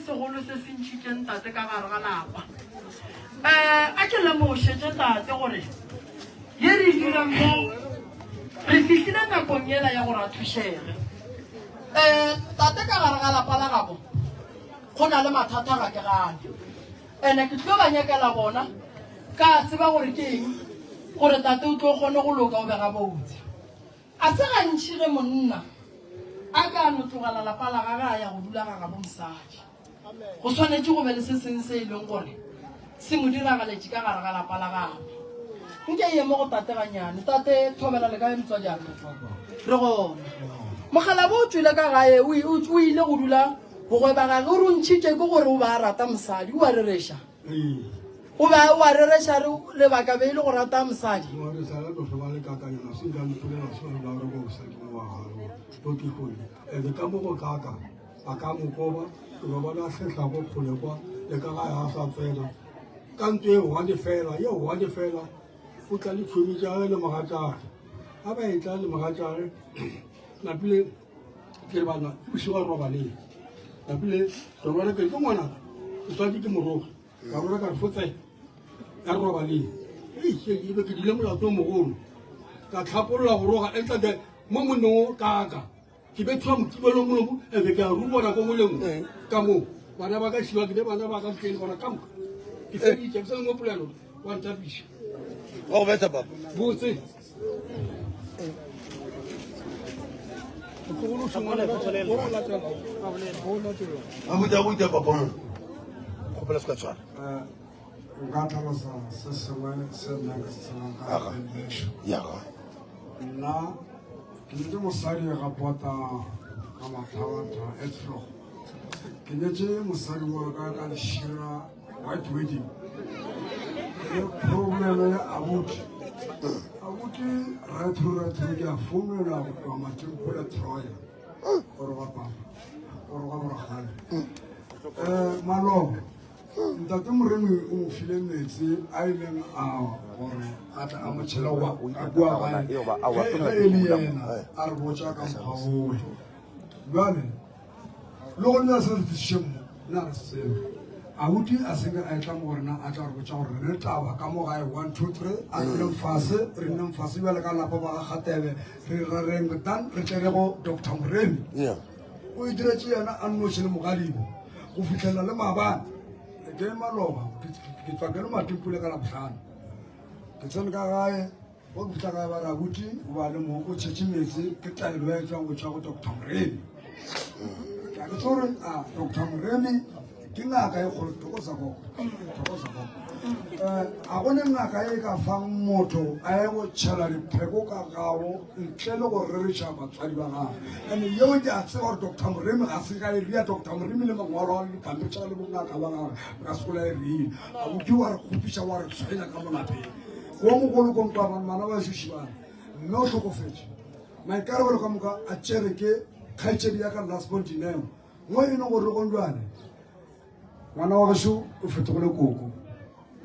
segolo se se ntšhitšeng tate ka gare ga lapa a ke lemošetse tate gore ye re dirang mo re fihlile nakong ela ya gore a thušege tate ka gare ga lapa la gago go na le mathata ga ke gane ene ke tlo ba nyakela bona ka tseba gore ke eng gore tate o tlo kgone go loka o bega botse a se gantšhi ge monna a ka no tlogela lapa la gage a ya go dula ga gabo mosadi go tshwanetse go be le se seng se e leng gore se mo diragaletše ka gare ga lapa la gago nke ye mo go tate ganyane tate thobela le kae metswa jana re gona mogala bo o tswile ka gae o ile go dula bogwe ba gage o re o ntšhitše ke gore o ba a rata mosadi o a rereša o ba o a rereša lebaka be e le go rata mosadi ebe ka mo go kaka a ka mokoba go bona setla go kgole kwa le ka ga ya sa tsena ka ntwe e one fela ye one fela o tla le tshwemi ja le magatšare a ba e tla le magatšare napile ke bana o se wa roba le napile re bona ke ngwana o tsadi ke morogo ka bona ka fotse ya roba le e be ke dile molato mogolo ka tlhapolola go roga e tla de mo monno kaka ke be tswa motibelo molomo e be ke a rubona go moleng ka mo bana ba ka shiwa ke bana ba ka tseng bona ka mo ke se di tse mo polano wa ntapisha o beta baba botse abuja papa mo go pela ska tswana nka tlhalosa se sengwe se nna ka se tshwanang ka benediction nna ke nyetse mosadi ga pota ka mathawatha etflo ke nyetse mosadi wa ka ka lešira white wedding ke problem ya abuti retho ke a founela wa matempola troya gore ba papa gore ba boragane malomo ntate moremi o mo file metsi a ileng a gore a tla a motšhela a bua gae e le yena a re botsa ka mokgwa owe jale le go nna se re tlišitše mo nna re seo abuti a seke a etla mo gorena a tla re botsa gore re taba ka mo gae 1 2 3 a nneng fase re nneng fase bjale ka lapa ba ga gatebe re rareng dan re tlere go Dr. Moremi o e diretse yena a nnoše le mogadibo go fitlhelela le maabane ke maloba ke tswa ke le matimpule ka labohlano ke tsene ka gae go fitlha gae ba rabuti o ba le mo o tšhetše metsi ke taelo ya etswang go tšwa go Dr. Moremi ke tsore a Dr. Moremi ke ngaka e kgolo tokosa koko a gone ngaka e ka fang motho a ye go tšhela dipheko ka gago ntle le go reriša batswadi ba gago ande yeo ke a tseba gore Dr. Moremi ga se ka e ria Dr. Moremi le mangwalo a dipampitšha le bongaka ba gage ka sekola e rile a bodi wa re kgopiša wa re tshwenya ka molapeng wo mogolokonkwa mana ba šoši bana mme o tlhokofetše maikarabelo ka moka a tšere ke kgaetšedi ya ka laspontineo mo e ne gore gondwane ngwana wa gešo o fetogole koko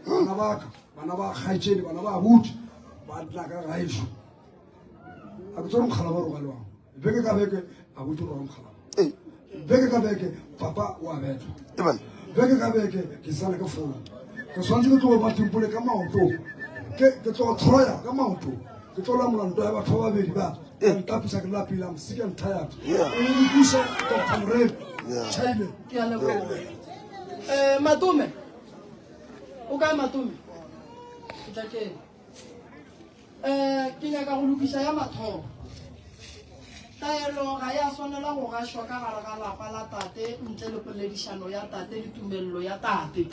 bana baka bana ba kgaetšedi bana ba abuti ba tla ka gaešo a ke tsore mokgala ba roga le wang beke ka beke abuti roga mokgala beke ka beke papa wa betwa beke ka beke ke sale ke fola ke swantse ke tlogo matimpole ka maoto ke tlogo troya ka maoto ke tlo lamola nto ya batho ba babedi ba ntapisa ke lapile am sick and tired e le kusa Dr. Moremi chaile ke a leboga matume o kae matume ke tla kene ke nyaka go lokiša ya mathomo taelo ga ya swanela go gašwa ka gare ga lapa la tate ntle le poledišano ya tate le tumelelo ya tate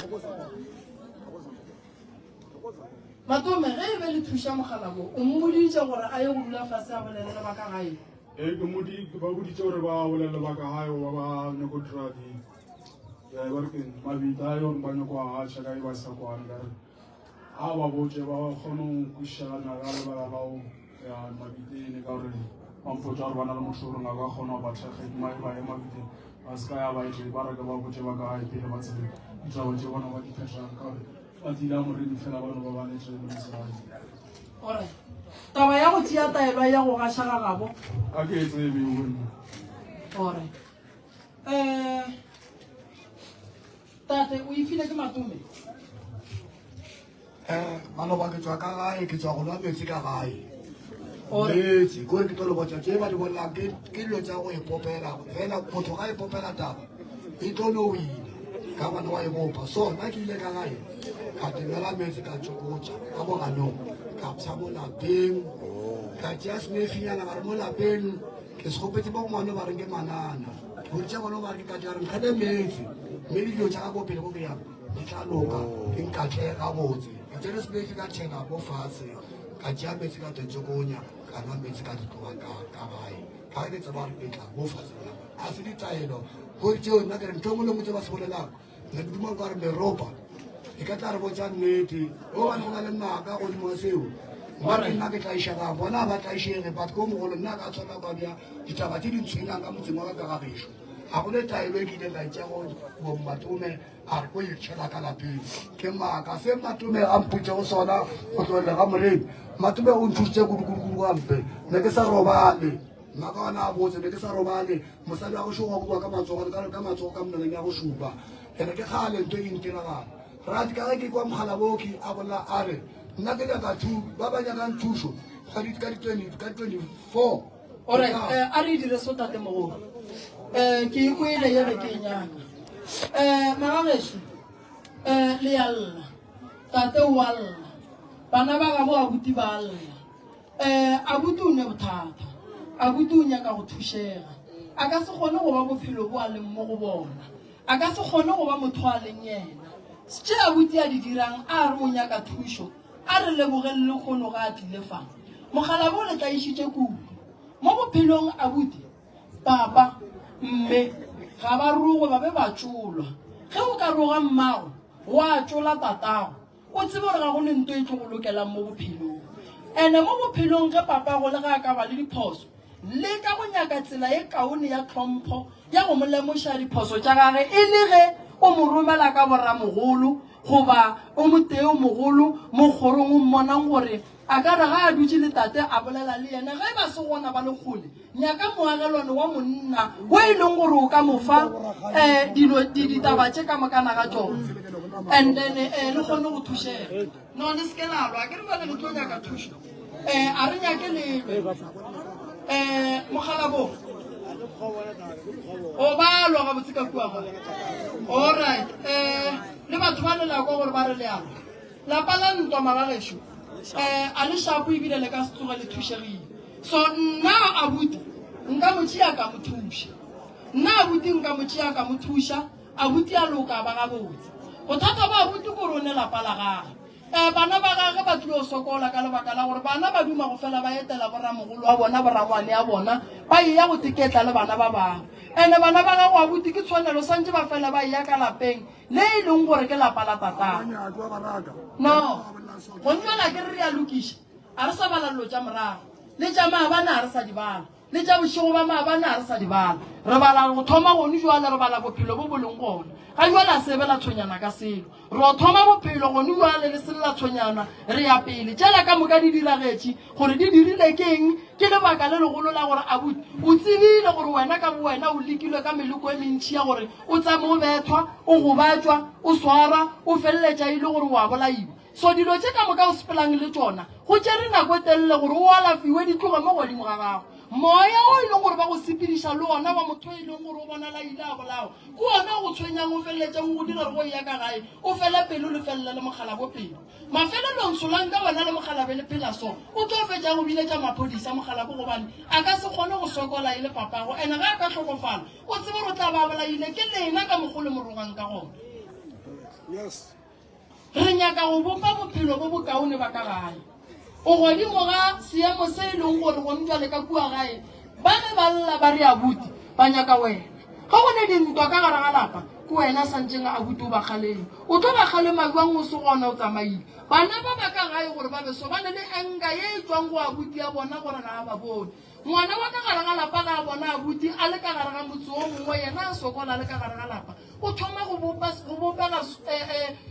matume ge e be le thuša mogala mo o mmoditše gore a ye go dula fase a bolelele ba ka gae ke ba boditse gore ba bolelele ba ka gae ba ba nyako dira barken mabita yon ba nyako a gaša ka e ba sa kwane kare a ba botse ba kgone go kwišana ka lebaka gao ya mabitene ka gore bampotsa gore ba na le motlhorong a ka kgona go ba thekgedi ba ye mabiteng ba se ka ya baete ba reke ba botse ba ka gae pele ba tsebe ditaba tse bona ba diphetang ka gore ba tila moredi fela bano ba banetse le mosadi ore taba ya go tšea taelwa ya go gaša ga gabo a ke e tsebe bonna ore tate o ifile ke matume maloba ke tswa ka gae ke tswa go nwa metsi ka gae metsi kore ke tlo le botsa tse ba di bolelang ke dilo tsa go epopela fela motho ga epopela taba e tlo no wina ka ngwana wa e bopa so nna ke ile ka gae ka timela metsi ka tsokotsa ka boganong ka psa mo lapeng ka tšea senefinyana ba re mo lapeng ke segopetse ba go ngwane ba reng ke manana ke boditša gone ba re ke ka tša re nkgane metsi mme dilo tša ka bopele go bjang di tla loka ke nkatlhe ga botse ke tsere senefi ka tšhela mo fatshe ka tšea metsi ka tetsokonya ka nwa metsi ka ditloba ka gae ka ke tseba re petla mo fatshe a se ditaelo go tseo nna ke re ntho ngwe le motse ba se bolelang nna ke duma ka re meropa e ka tla re botsa nnete o bane go na le maaka godimo seo mara nna ke tla išega bona ba tla išege bat ko mogolo nna ka tshwana ka bja ditaba tse di ntshwenyang ka motseng wa ka ka gagešo ga go le taelo e ke ile ka itša go bommatome a re ko ikšhela ka lapeng ke maaka se matome a mputse go sona go tlolele ga moremi matome o nthusitse kudukudukudu gampe ne ke sa robale nna ka ona a botse ne ke sa robale mosadi wa go šoga bua ka matsogo ka mneleng ya go šupa ene ke gale nto e ntiragala rati ka ge ke kwa mogala boki a bolela a re nna ke nyaka ba ba nyakang thuso ka di-24 alright a re dire so tate mogolo ke ikwele ye re ke e nyaka magageso le ya lla tate o a lla bana ba gabo abuti ba lla abuti o ne bothata abuti o nyaka go thušega a ka se kgone go ba bophelo bo a leng mo go bona a ka se kgone go ba motho a leng yena tše abuti a di dirang a re o nyaka thušo a re lebogele le kgono ga a tlile fang mogala bo le tlaišitše kudu mo bophelong abuti papa mme ga ba rogwe ba be ba tšolwa ge o ka roga mmago go a tšola tatago o tsebe gore ga go le nto e tlo go lokelang mo bophelong ande mo bophelong ge papa go le ga a ka ba le diphoso le ka go nyaka tsela e kaone ya tlhompho ya go mo lemoša diphoso tša gage e le ge o mo romela ka borramogolo goba o moteo mogolo mo kgorong o mmonang gore a ka re ga a dutse le tate a bolela le yena ge ba se gona ba le kgole nyaka moagelwane wa monna o e leng gore o ka mofa ditaba tše ka mokana ga tsone and then le kgone go thušega no le seke lalwa a ke re bane le tlo nyaka thušo a re nyake lelwe mogala bo o balwa ga botse ka kua ga alright le batho ba lelako gore ba re leano lapa la ntwa magagešo a le shapo ebile le ka se tsoga le thušegile so nna abuti nka motšea ka mo thuša nna abuti nka motšea ka mo thuša abuti a loka ba gabotse bothata ba abuti kore o ne lapa la gage bana ba gage ba tlile o sokola ka lebaka la gore bana ba duma go fela ba etela borramogolo wa bona borrangwane ya bona ba eya go teketla le bana ba bangwe ande bana ba gago abuti ke tshwanelo santse ba fela ba eya ka lapeng le e leng gore ke lapa la tatago no go ntšwela ke re re ya lokiša a re sa bala dilo tša morago le tša maabane a re sa di bala le tša bošego ba maabane a re sa di bala re bala go thoma gone jale re bala bophelo bo bo leng gona ga jale a sebela tshwenyana ka selo re thoma bophelo gone jale le selela tshwenyana re ya pele tšela ka moka di diragetše gore di dirile keng ke lebaka le legolo la gore abuti o tsebile gore wena ka bo wena o lekilwe ka meleko e mentšhi ya gore o tsame o bethwa o gobatšwa o swara o feleletša e le gore o a bolaiwa so dilo tše ka moka o sepelang le tšona go tšere nako e telele gore o alafiwe di tloge mo godimo ga gago moya o e leng gore ba go sepediša le ona wa motho e leng gore o bonala ile a bolao ke ona go tshwenyang o feleletšang go dira go ya ka gae o fele pele o le felela le mogala bo pele mafelelong solang ka wena le mogala be le phela so o tlo fetša go biletša maphodisa mogala bo gobane a ka se kgone go sokola e le papago ande ga a ka tlhokofala o tsebe gore o tla ba bolaile ke lena ka mogolo morogang ka gona re nyaka go bopa bophelo bo bokaone ba ka gae o godimo ga seemo se e leng gore gone jale ka kua gae ba ge ba lla ba re abuti ba nyaka wena ga gone dintwa ka gare ga lapa ke wena santseng abuti o ba galeng o tlo ba galema jwang o se gona o tsamaile bana ba ba ka gae gore ba beso ba ne le enka ye e tswang go abuti ya bona gore ga a ba bone ngwana wa ka gare ga lapa ga a bona abuti a le ka gare ga motse o mongwe yena a sokola a le ka gare ga lapa o thoma go bopega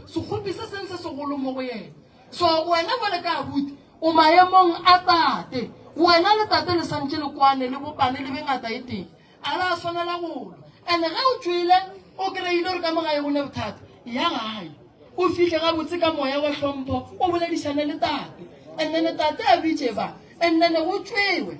sekgopi se seng se segolo mo go yena so wena bole ka abuti o maemong a tate wena le tate le santse le kwane le bopane le bengata e teng a la a tshwanela golo and ge o tswile o kry-ile gore ka mogae go ne bothata ya gae o fihle ga botse ka moya wa hlompho o boledišane le tate and then tate a bitse ba and then go tšwewe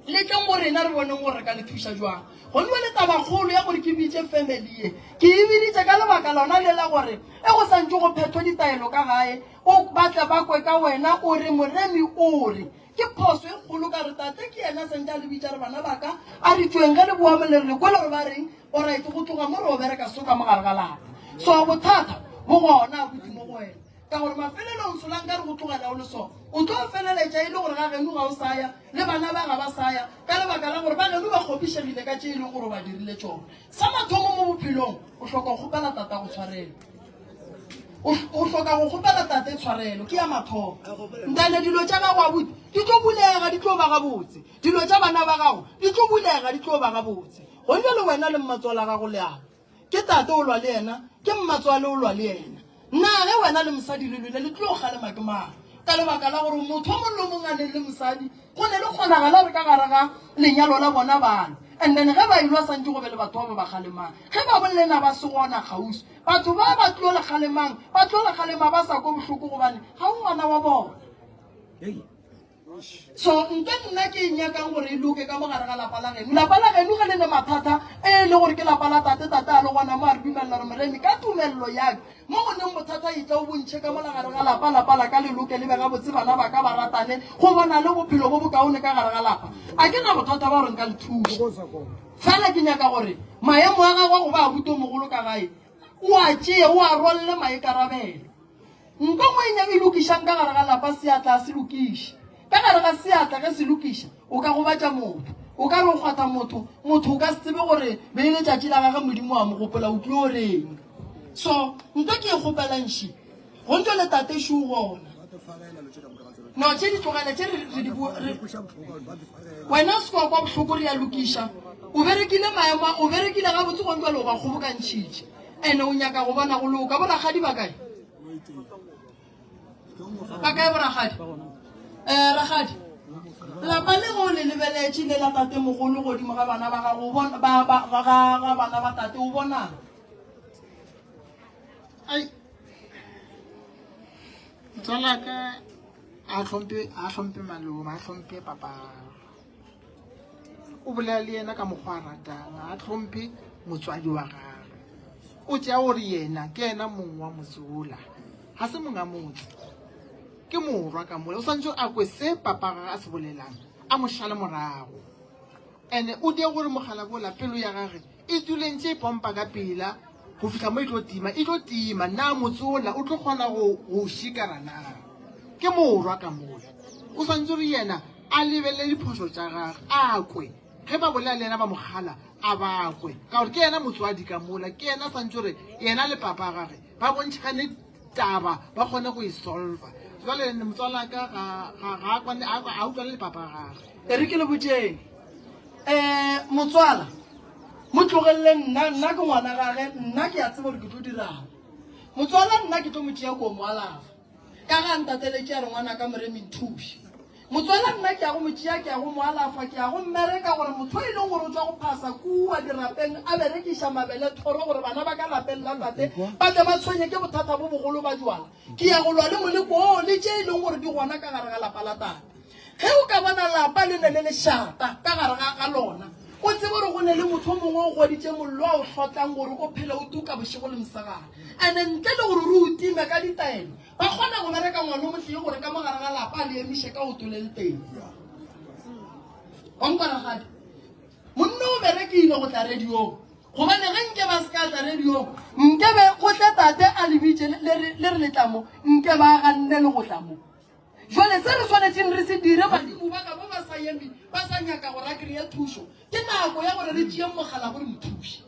le tleng go rena re boneng gore ka le thuša jwang go nwe le tabakgolo ya gore ke bitse family ye ke e biditse ka lebaka lona le la gore e go santse go phethwa ditaelo ka gae o batla ba kwe ka wena o re moremi o re ke phoso e kgolo ka re tate ke yena santse a le bitsa re bana baka a di tsweng ge le boamelere le kwele gore ba reng oraite go tloga mo re o bereka soka mo gare ga lapa so bothata mo gona a botse mo go wena ka gore mafelelong solang ka re go tlogela o le so o tlo feleletša e le gore ga geno ga o saya le bana ba ga ba saya ka lebaka la gore ba geno ba kgopišegile ka tše e leng gore ba dirile tšone sa mathomo mo bophelong o hloka go kgopela tata go tshwarela o hloka go kgopela tate tshwarelo ke ya mathomo ntane dilo tša gago a botse di tlo bulega di tlo ba gabotse dilo tša bana ba gago di tlo bulega di tlo ba gabotse gonne le wena le mmatswala gago le ago ke tate o lwa le yena ke mmatswale o lwa le yena nna ge wena le mosadi le lwele le tlo kgalema ke mang ka lebaka la gore motho o mongwe le mongwe a neng le mosadi go ne le kgonagala re ka gare ga lenyalo la bona bana and then ge ba ilwa santse go be le batho ba ba galemang ge ba bolena ba se gona gausi batho ba ba tlo le galemang ba tlo le galema ba sa ko bohloko gobane ga o ngwana wa bona so nke nna ke nyakang gore e loke ka mogare ga lapa la geno lapa la geno ge le le mathata e le gore ke lapa la tate a le gona mo a re dumelela re moremi ka tumelelo yake mo go neng bothata e tla o bontšhe ka mo lagare ga lapa la ka leloke le be ga botse bana ba ka ba ratane go bona le bophelo bo bokaone ka gare ga lapa a ke na bothata ba gore nka le thusa fela ke nyaka gore maemo a gagwa go ba a buto mogolo ka gae o a tšee o a rwalle maekarabelo nko mo e nyaka e lokišang ka gare ga lapa seatla a se lokiše ka gare ga seatla ge se lokiša o ka gobatša motho o ka re o kgwatha motho o ka se tsebe gore be le letšatši la gage modimo wa mogopola o tlo o reng so nto ke e kgopelanši go ntlo le tatešo o gona no tše di tlogele tše wena se kwa kwa bohloko re ya lokiša o berekile maemo o berekile ga botse go ntlo le go a kgobokantšhitše ande o nyaka go bona go loka boragadi ba kae boragadi ragadi lapa le go le lebeletše le la tate mogolo godimo ga bana ba gago ga bana ba tate o bonang ai tswalaka a hlompe malome a hlompe papa o bolela le yena ka mokgwa a ratang a hlompe motswadi wa gagwe o tšea gore yena ke yena mong wa motsola ga se mong a motse ke morwa ka mola o santse a kwe se papa ga a se bolelang a mošale morago and o die gore mogala bola pelo ya gage e tulentše e pompa ka pela go fitlha mo e tlo tima na motsola o tlo kgona go šikara na ke morwa ka mola o santse re yena a lebelele diphoso tša gage a kwe ge ba bolela le yena ba mogala a bakwe ka gore ke yena motswadi ka mola ke yena santse gore yena le papa gage ba bontšhane taba ba kgone go e solva jwale motswala ka ga utlwane le papa gage e re ke le botšeng motswala mo tlogelele nna ke ngwana gage nna ke a tseba gore ke tlo dirang motswala nna ke tlo motšea ko mo alafa ka ga ntateletse a re ngwana ka moremi nthuši motswala nna ke a go motšea ke a go mo alafa ke a go mmereka gore motho e leng gore o tswa go phasa kua dirapeng a berekiša mabele thoro gore bana ba ka lapeng la tate ba tle ba tshwenye ke bothata bo bogolo ba jwala ke ya go lwa le moleko o le tše e leng gore di gona ka gare ga lapa la tate ge o ka bona lapa le ne le lešata ka gare ga lona o tsebe gore go ne le motho mongwe o goditše mollo a o tlhotlang gore o phele o tuka bošego le mosegare and-e ntle le gore re o time ka ditaelo ba kgona go bereka ngwane o motee gore ka mogare ga lapa a le emiše ka o tolele teng wankoragadi monne o berekile go tla radiong gobane ge nke ba se ka tla radiong nkebe go tle tate a lebitše le re letlamo nke ba ganne le go tlamo jale se re tshwanetseng re se dire badimo ba ka ba ba sa eme ba sa nyaka gore a kry-e thušo ke nako ya gore re tšee mogala gore mothuši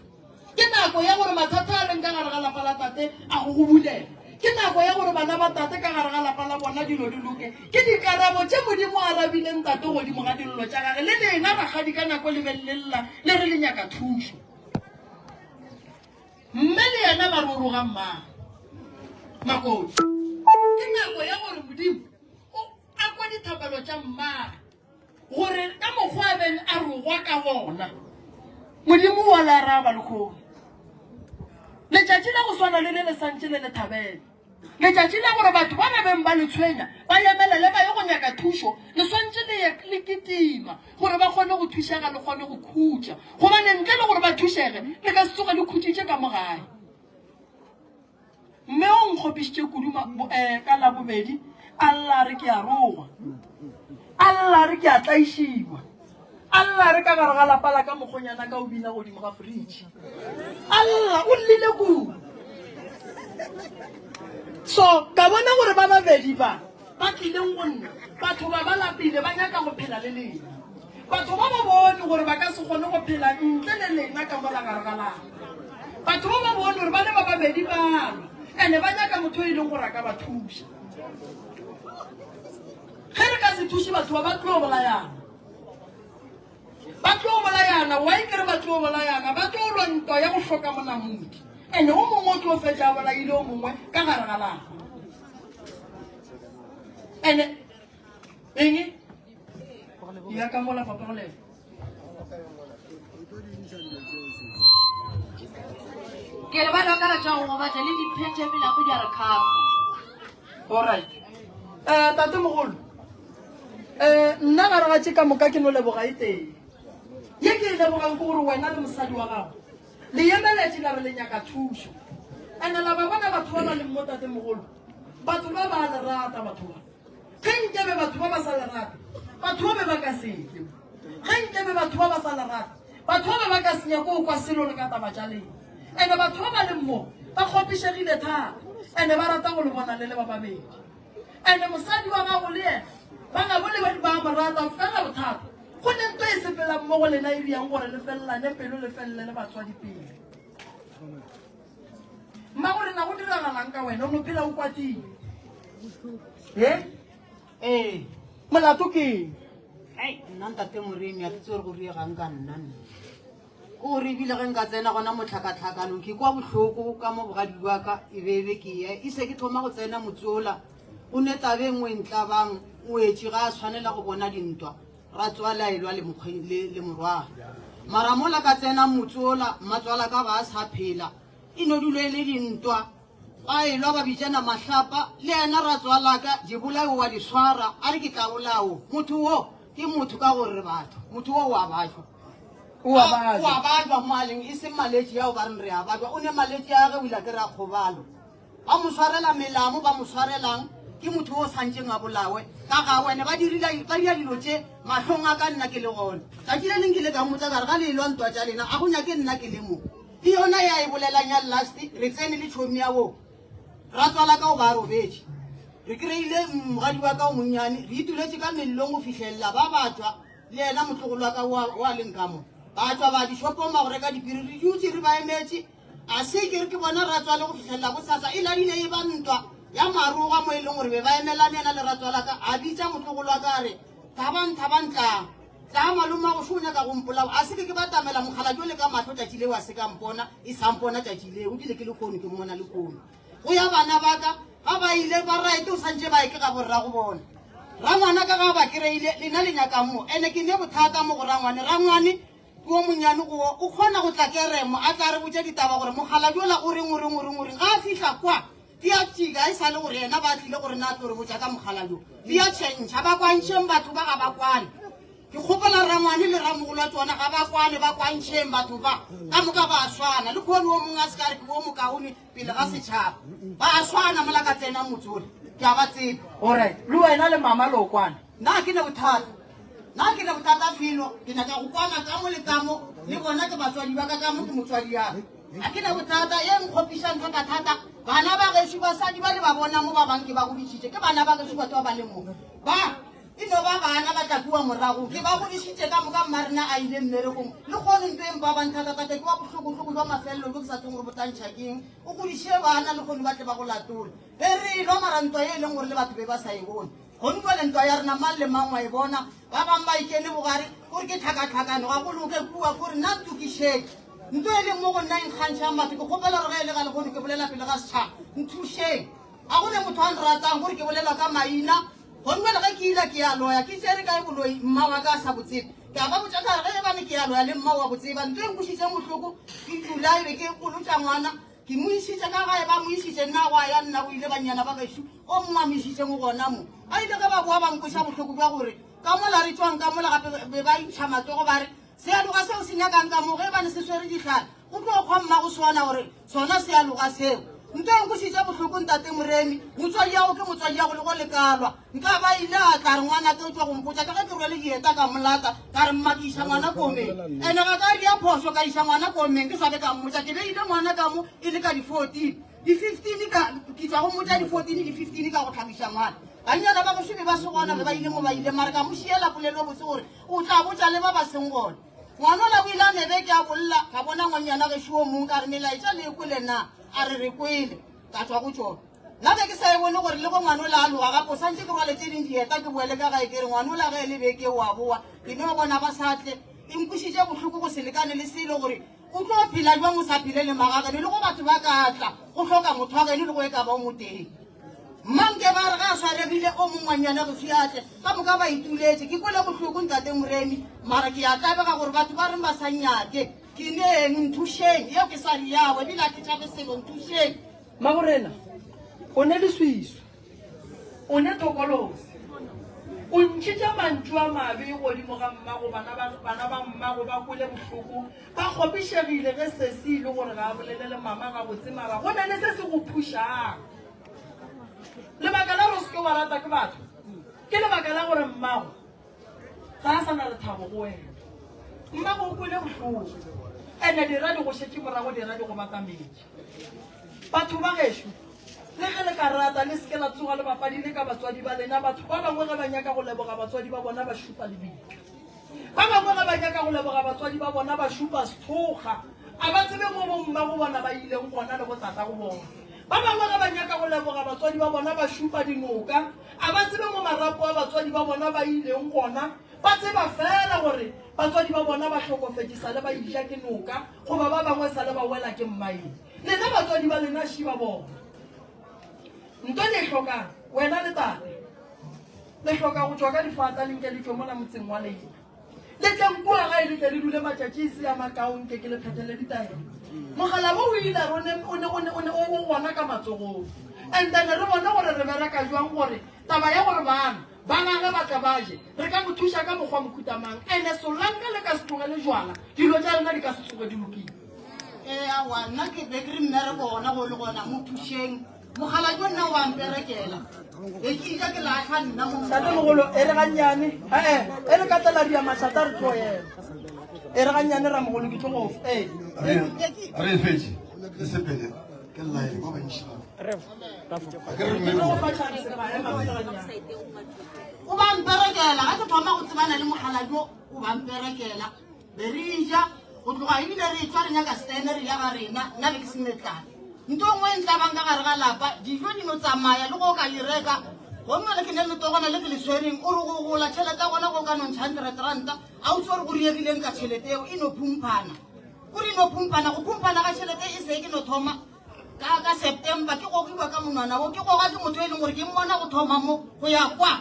ke nako ya gore mathata a leng ka gare ga lapa la tate a go go bulela ke nako ya gore bana ba tate ka gare ga lapa la bona dilo di loke ke dikarabo tše modimo a rabileng tate godimo ga dilolo tša gage le lena bagadi ka nako lebelelela le re le nyaka thušo mme le yena ba roroga mmaa makoti ke nako ya gore modimo a kwa dithapelo tša mmaa gore ka mokgwa a beng a rogwa ka bona modimo wa le araba lekgono letšatši la go swana le le santše le lethabele letšatši la gore batho ba ba beng ba le tshwenya ba emelele ba ye go nyaka thušo le swantše le ketima gore ba kgone go thušega le kgone go khutša gobane ntle le gore ba thušege le ka se tsoga le khutšitše ka mogae mme o nkgopišitše kudu ka labobedi alla re ke a roga alla re ke a tlaišiwa alla re ka gare ga lapa la ka mokgonyana ka o bina godimo ga fridge alla o llile kudu so ka bona gore ba babedi ba tlileng go nna batho ba ba lapile ba nyaka go phela le lena batho ba ba bone gore ba ka se kgone go phela ntle le lena ka mola gare ga lapa batho ba ba bone gore ba le ba babedi balwa ene ba nyaka motho e leng gore a ka ba thuša ge re ka se thuše batho ba tlo bolayana wa ikere ba tlo bolayana ba tlo lwa ntwa ya go hloka monamodi ene o mongwe o tlo fetša a bolaile o mongwe ka gare ga lapa ene eng ya ka mola papagolela ke re ba lokela tša go batla le diphete melago di a re kgago alright tate mogolo nna gare ga tše ka moka ke no leboga e teng ye ke e lebogang ke gore wena le mosadi wa gago le emeletše la re le nyaka thušo ande la ba bona batho ba ba leng mo tate mogolo batho ba ba le rata batho ba ge nkebe batho ba ba sa le rata batho ba be ba ka seke ge nkebe batho ba ba sa le rata batho ba be ba ka senya ko o kwa selo le ka taba tša leng ande batho ba ba leng mo ba kgopišegile thata ande ba rata go le bona le ba babedi ande mosadi wa gago le ena ba ga bole ba mo rata fela bothata go ne nto e sepelang mo go lena e riang gore le felelane pelo le felele le batswadi pele mma gore na go diragalang ka wena o no phela o kwatile molato keng nna ntate moremi a ke tse gore go riegang ka nna nne ke gore ebile ge nka tsena gona motlhakatlhakanong ke kwa botlhoko ka mo bogadi wa ka e bebe ke ye e se ke thoma go tsena motsola o ne tabe ngwe ntlabang o etse ga a tshwanela go bona dintwa ra tswalaelwa le morwaga mara mola ka tsena motsola matswala ka ba a sa phela e no dilo e le dintwa ba elwa ba bitsana mahlapa le ena ra tswalaka dibolao wa diswara a re ke tla bolao motho wo ke motho ka gore batho motho wo wa batho wa batwa moaleng e seng maletši yao ba reng re a batwa o ne maletši a ge o ila ke ra kgobalo ba mo swarela melamo ba mo swarelang ke motho o santšeng a bolawe ka ga wene ba dira dilo tše mahlong a ka nna ke le gona tšatši le leng ke le ka motsa kare ga le elwa ntwa tša lena a go nyake nna ke le mo ke yona ya e bolelang ya last re tsene le tšhomi ya wo ra tswala ka o ba robetše re kry-ile mogadi wa ka o monnyane re ituletše ka mellong go fitlhelela ba batswa le ena motlogolo wa ka wa leng ka mo batswa ba dishopong ba go reka dipiri re dutse re ba emetše a se ke re ke bona ra tswale go fitlhelela bosasa e ladile e ba ntwa ya maroga mo e leng gore be ba emelane ena le ratswala ka a bitša motlogolo wa ka re thabang tla malome a go se o nyaka gompolao a se ke batamela mogala jo le ka matlho tšatši leo a se ka mpona e sampona tšatši leo o kile ke le kgono ke mmona le kgono go ya bana baka ga ba ile ba raete o santse ba eke ga borra go bona rangwana ka ga ba kry-ile lena le nyaka mo ene ke ne bothata mo go rangwane ke o monnyane go o kgona go tla keremo a tla re botse ditaba gore mogala jola o reng ga a fitlha kwa di a tšika e sa le gore ena ba tlile gore na tlo re botsa ka mogala jo di a tšhentšha ba kwantšheng batho ba ga ba kwane ke kgopola rangwane le ramogolo tsona ga ba kwane ba kwantšheng batho ba ka moka ba swana le kgone o mongwe a se kare ke o mokaone pele ga setšhaba ba swana mola ka tsena motsole ke a ba tsebe alright le wena le mama le o kwana nna ke ne bothata felo ke nyaka go kwana ka mo le kamo le bona ke batswadi ba ka mo ke motswadi yaka a ke ne bothata e nkgopišang thata bana ba gešo basadi ba le ba bona mo ba bangke ba godišitše ke bana ba gešo batho ba ba leng mo ba e no ba bana ba tlakiwa morago ke ba godišitše ka moka mmarena a ile mmerekong le kgone nto eng ba banthatatata ke ba bohloko jwa mafelelo jo ke sa tsong gore botantšhakeng o godiše bana le kgone ba tle ba go latola be re lwa marantwa e leng gore le batho be ba sa e bone gone jale ntwa ya rena mang le mang wa e bona ba bangwe ba ikene bogare gore ke tlhakatlhakano ga goloke kua gore nna ntokišeke nto e leng mo go nna enkgantšhang batho ke kgopela gore ga e le ga le gone ke bolela pele ga setšhaba nthušeng ga gone motho a nratang gore ke bolela ka maina gonne le ge ke ila ke ya loya ke tsere ka e boloi mma wa ka a sa botsebe ke a ba botsa kare ge e bane ke ya loya le mma wa botseba nto e nkošitšeng botlhoko ke dula ebe ke kolotša ngwana ke ke mo isitse ka gae ba mo isitse nna go ya nna go ile banyana ba gaešo o mongwe a mo isitse mo gona mo a ile ka ba boa bankoša botlhoko bja gore ka mola re tswang ka mola gape be ba intšha matsogo ba re se a loga seo se nyakang ka mo ge bane se swere ditlhale go tlo kgwa mma go swana gore sona se a loga seo nto nkositse botlhoko ntate moremi motswadi yago ke motswadi yago le go lekalwa nka ba ile a tla re ngwana ke o tswa go mpotsa ka ge ke rwele dieta ka molata ka re mma ke isa ngwana komeng ande ga ka ria phoso ka isa ngwana komeng ke sabe ka mmotsa ke beile ngwana ka mo e le ka di-14 di-15 ke tswa go mmotsa di-14 di-15 ka go tlhabisa ngwana banyana ba gošobe ba se gona be ba ile mo ba ile mare ka mo šiela polelo botse gore o tla botsa le ba ba seng gona ngwana ola o ile a nebe ke a bolla ka bona ngwanyana gešo o mongwe ka re melaetša le ekole na a re re kwele ka tswa go tsona nna be ke sa e bone gore le go ngwana o le a loga gapo santse ke rwale tse ding dieta ke boele ka gae ke re ngwana o la ge e le beke wa boa ke ne o bona ba satle e nkositse botlhoko go se lekane le sele gore o tlo phela jwang o sa phele le magagane le go batho ba ka tla go tlhoka motho wa gane le go e ka ba o mo teng mmanke ba re ga a swaregile o mongwanyana go fiatle ka moka ba ituletse ke kwele botlhoko ntate moremi mara ke ya tabega gore batho ba reng ba sa nyake ke neng nthušeng eo ke sa riago ebile a ke tšhabe selo nthušeng magorena o ne leswiswe o ne tokolose o ntšhitša mantšu a mabe godimo ga mmago bana ba mmago ba kole bohloko ba kgopišegile ge sesi le gore ga a bolelele mama ga botse mara go na le se se go phušang lebaka la gore se ke wa rata ke batho ke lebaka la gore mmago ga a sa na lethabo go wena mmago o kole bohloko ande dira di go šetse morago dira di go batametše batho ba gešo le ge le ka rata le seke la tsoga le bapadi le ka batswadi ba lena batho ba bangwe ge ba nyaka go leboga batswadi ba bona ba šupa lebika ba bangwe ge ba nyaka go leboga batswadi ba bona ba šupa sethoga a ba tsebe mo bomma go bona ba ileng gona le botata go bona ba bangwe ge ba nyaka go leboga batswadi ba bona ba šupa dinoka a ba tsebe mo marapo a batswadi ba bona ba ileng gona ba tseba fela gore batswadi ba bona ba tlhokofedisa le ba ija ke noka goba ba bangwe sa le ba wela ke mmaeng lena batswadi ba lena šiba bona nto le tlhokang wena le tate le hloka go tswa ka difata le nke le tswe mola motseng wa lena le tlenkua ga e le tle le dule matšatši ise ya makaonke ke le phethele ditaelo mogala bo o ile o gona ka matsogong and then re bona gore re bereka jwang gore taba ya gore bana ba gage ba tla baje re ka mo thuša ka mokgwa mokhutamang ande solanka le ka se tlogele jwala dilo tša lena di ka se tsoge di lokile awa nna ke be ke re mmereko gona go le gona mo thušeng mogala jo nna o bamperekela e ke ija ke latlha nna tatemogolo e re gannyane e re katela dia mašata re tloela e re gannyane ramogolo ke tlogof re fetse le sepele ke line go bantšhi o bamperekela ga ke thoma go tsebana le mogala jo o bamperekela be re ija go tloga ebile re tswa re nyaka stenere ya ga rena nna be ke semetlane nto ngwe e ntlabang ka gare ga lapa dijo di no tsamaya le go ka di reka gonna le ke ne le togona le ke le swereng o re go gola tšhelete ya gona go ka nontšha 100 ranta a o tse gore go riegileng ka tšhelete eo e no phumphana gore e no phumphana go phumphana ga tšhelete e se ke no thoma ka september ke gogiwa ka monwana o ke goga ke motho e leng gore ke mmona go thoma mo go ya kwa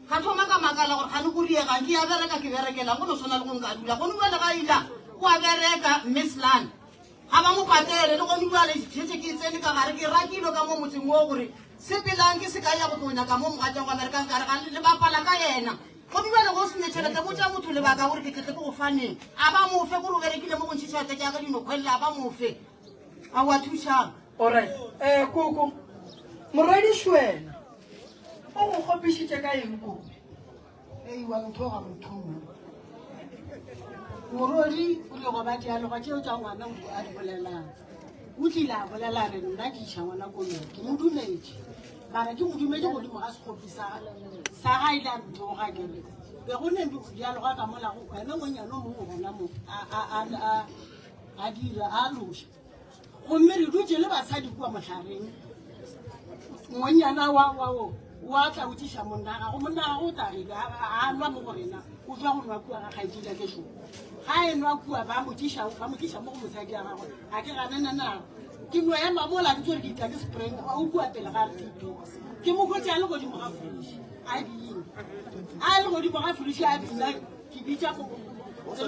ga thoma ka makala gore gane go riegang ke ya bereka ke berekelang go no tshwana le go nka dula gone bjale ga ila o a bereka missland ga ba mo patele le gone bjale tšhetse ke tsene ka gare ke rakilo ka mo motseng o gore sepelang ke se ka ya go tlo nyaka mo mogateng go berekang kare ga le bapala ka yena gone bjale go sene tšhelete botsa motho lebaka gore ke tletle ke go faneng a ba mofe gore o berekile mo gontšhi tšhelete ke yaka dinokgwelela a ba mofe a wa thušang alright koko morwadiši wena o go kgopišitše ka eng kope wa nthoga mothomo morodi o le go ba dialoga tšeo tša ngwana a di bolelang o tlile a bolela re nna ke iša ngwana kolong ke mo dumetše mara ke go dumetse godimo ga sekgopi sa ga ile a nthoga kere be go ne dialoga ka molago wena ngonyane o mongwe gona mo a dira a loša gomme re dutse le basadi kua motlhareng ngonyana wa tla o tiša monna gago monna gago o tagile a nwa mo gorena o tswa go nwa kua ga kgaedila ke so ga e nwa kua ba mo tiša mo go mosadi ya gagwe ga ke ganenanago ke nwa ya mamola ke tsore ke itla ke spring o kua pele ga retipi ke mokgotsi a le godimo ga foliši a bine a le godimo ga foliši a bina ke bitša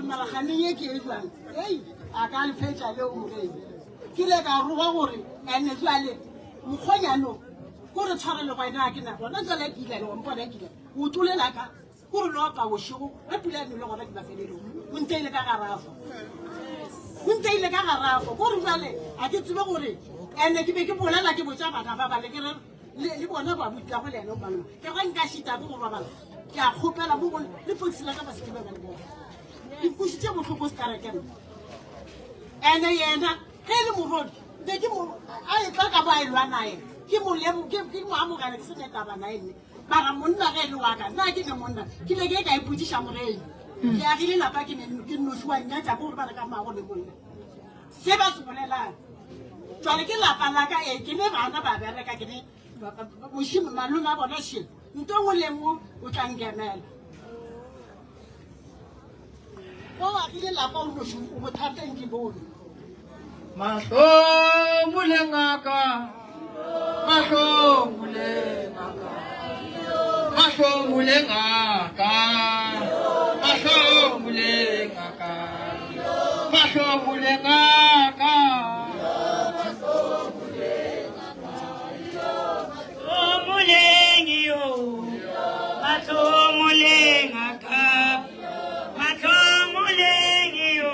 malagaganeng e ke e jwang ei a ka lefetša le o moredi ke le ka roba gore ene jwale mokgonyano ko re tshwarele go ena ke na gona jwale ke ile le mpona ke ile o tulela ka ko re lo ka bošego re pula ne le gona ke ba felele o nteile ka garafo o nteile ka garafo ko re jwale a ke tsebe gore ene ke be ke bolela ke botsa bana ba ba le ke re le bona ba butla go le ene ba lona ke go nka shita go ba bala ke a khopela mo bona le foxila ka ba se ke ba le bona di pushitse botlhoko se tare ke ene yena ke le morodi be ke mo a e tla ka ba e lwa nae ke mo mo amogela ke se neta ba nae bara monna ge le wa ka nna ke ne monna ke le ke ka e putisha moreni ke a rile lapa ke no shwa nya tsa go ba ka mago le monna se ba se bolela tsale ke lapa la ka e ke ne bana ba bereka ke ne moshimo malome a bona shi nto go le mo o tla ngemela o a rile lapa o no shu o bothata nke bone mahlo mulengaka mahlo mulengaka mahlo mulengaka mahlo mulengaka mahlo mulengaka mulengi yo mahlo mulengaka mahlo mulengi yo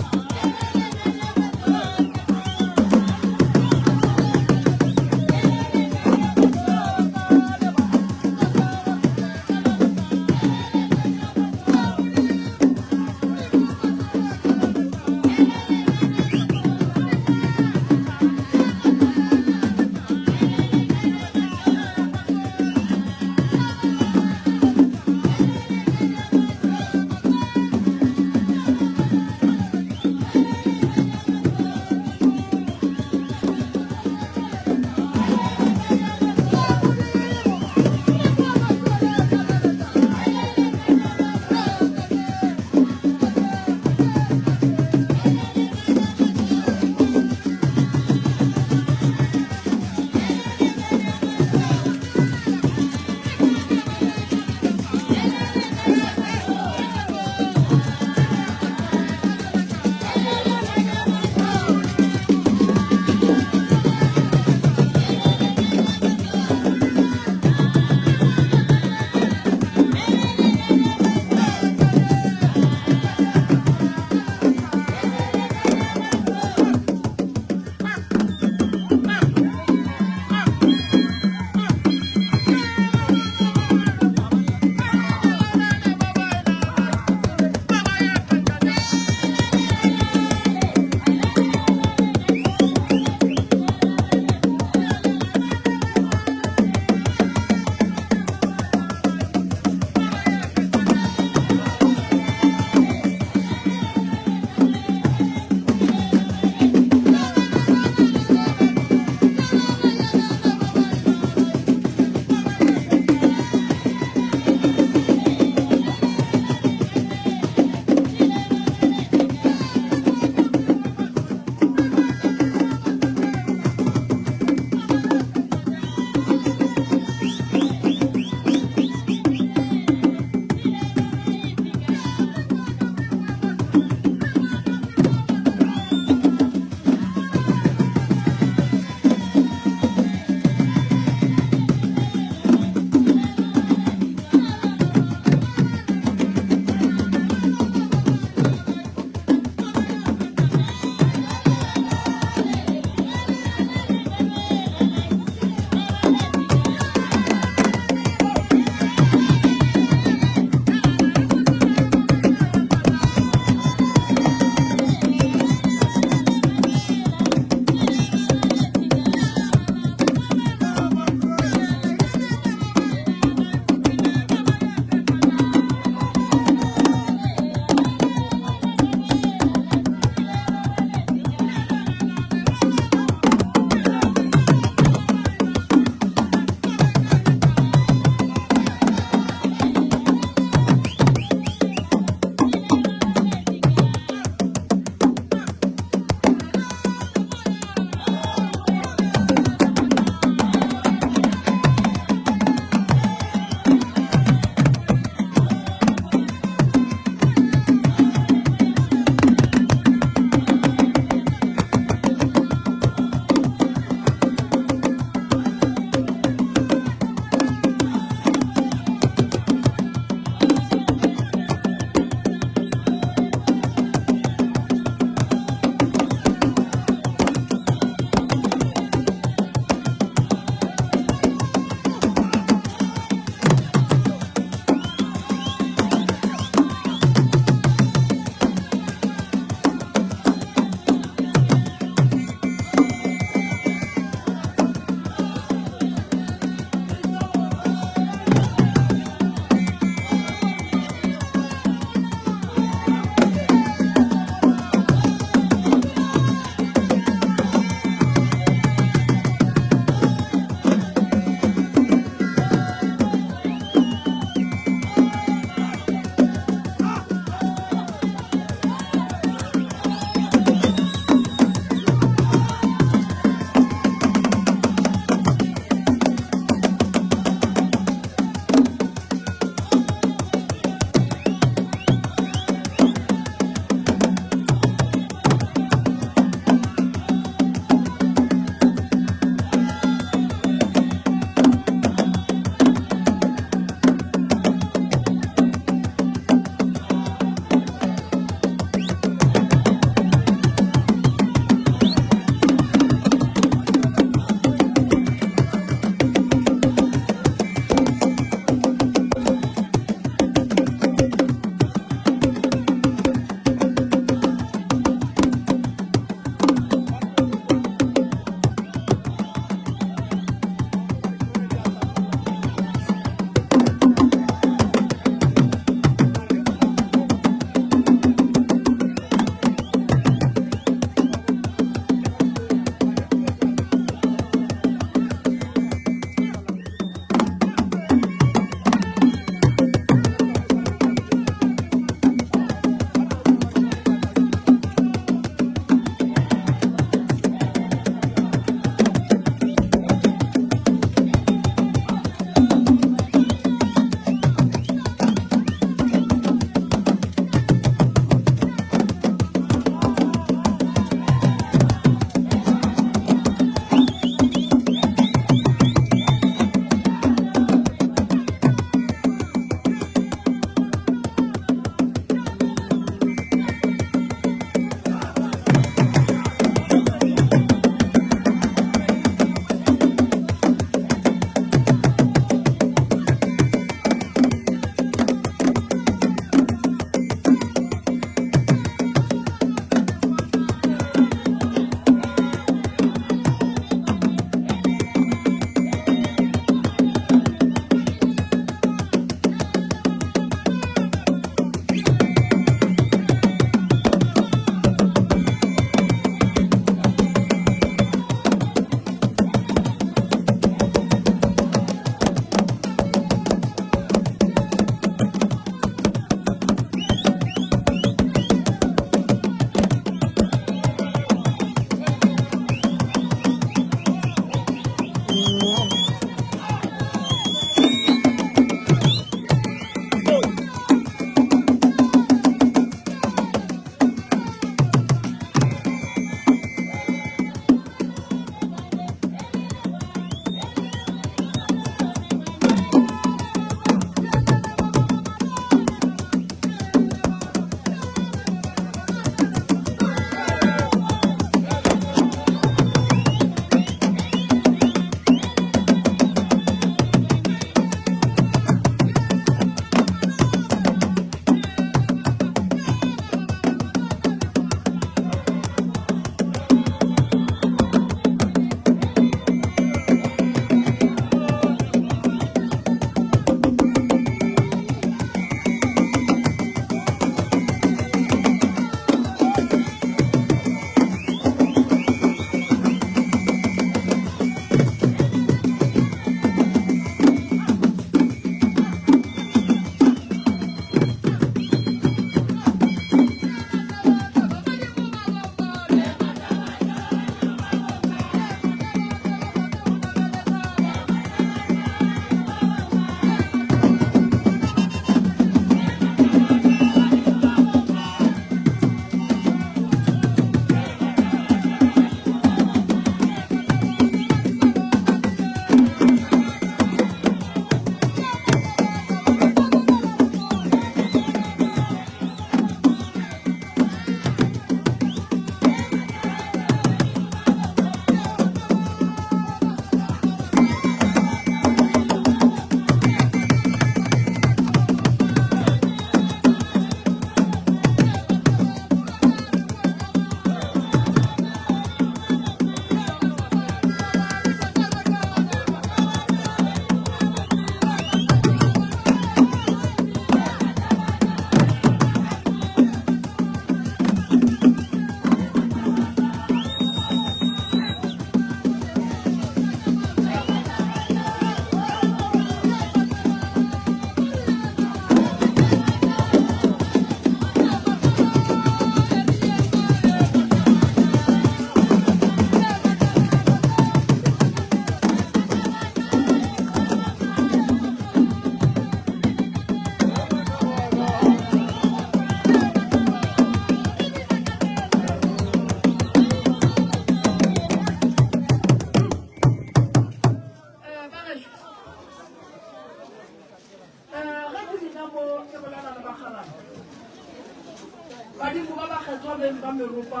ka meropa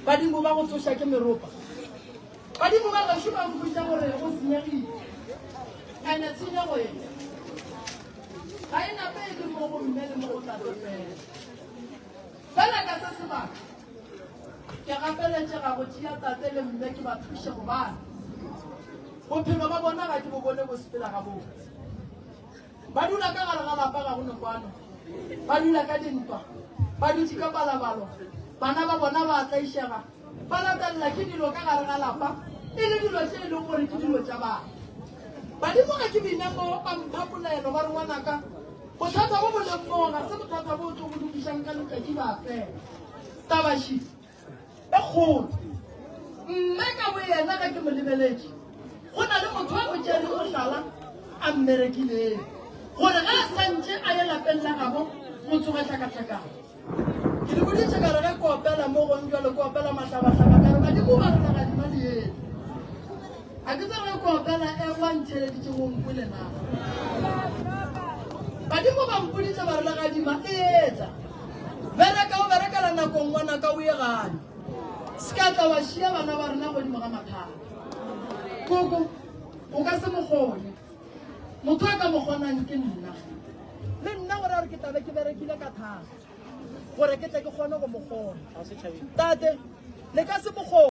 badimo ba go tsoša ke meropa badimo ba gašo ba mpotša gore go senyegile ande tshenyego e ga e nape e le mo go mme le mo go tate fela ka se sebaka ke gapeletše ga go tšea tate le mme ke ba thuše go bana bophelo ba bona ga ke bo bone bo sepela ga bone ba dula ka gare ga lapa ga go nokwano ba dula ka dintwa ba dutse ka balabalo bana ba bona ba tlaišega ba latelela ke dilo ka gare ga lapa e le dilo tše e leng gore ke dilo tša bana badimo ga ke bina mo bamphaponaelo ba re ngwanaka bothata bo boleng moo ga se bothata bo tlo go dukišang ka letšatši ba fela tabaši e kgolo mme ka bo yena ga ke mo lebeletše go na le motho wa motšere mohlala a mmerekileng gore ga a santše a ye lapeng la gabo go tsoga tlhakatlhakang ke le boditše ka re ge ko opela mo gong jalo ko opela mahlabahlaba ka re badimo ba rena gadima le ena a ke tse ge ko opela e wa ntšheleditše go nkwele na badimo ba mpoditše ba rela gadima e etla bereka o berekela nakong ngwana ka o e gane se ka tla wa šia bana ba rena godimo ga mathata koko o ka se mokgone motho a ka mokgonang ke nna le nna gore a re ke tabe ke berekile ka thata gore ke tle ke kgone go mokgona tate le ka se mokgone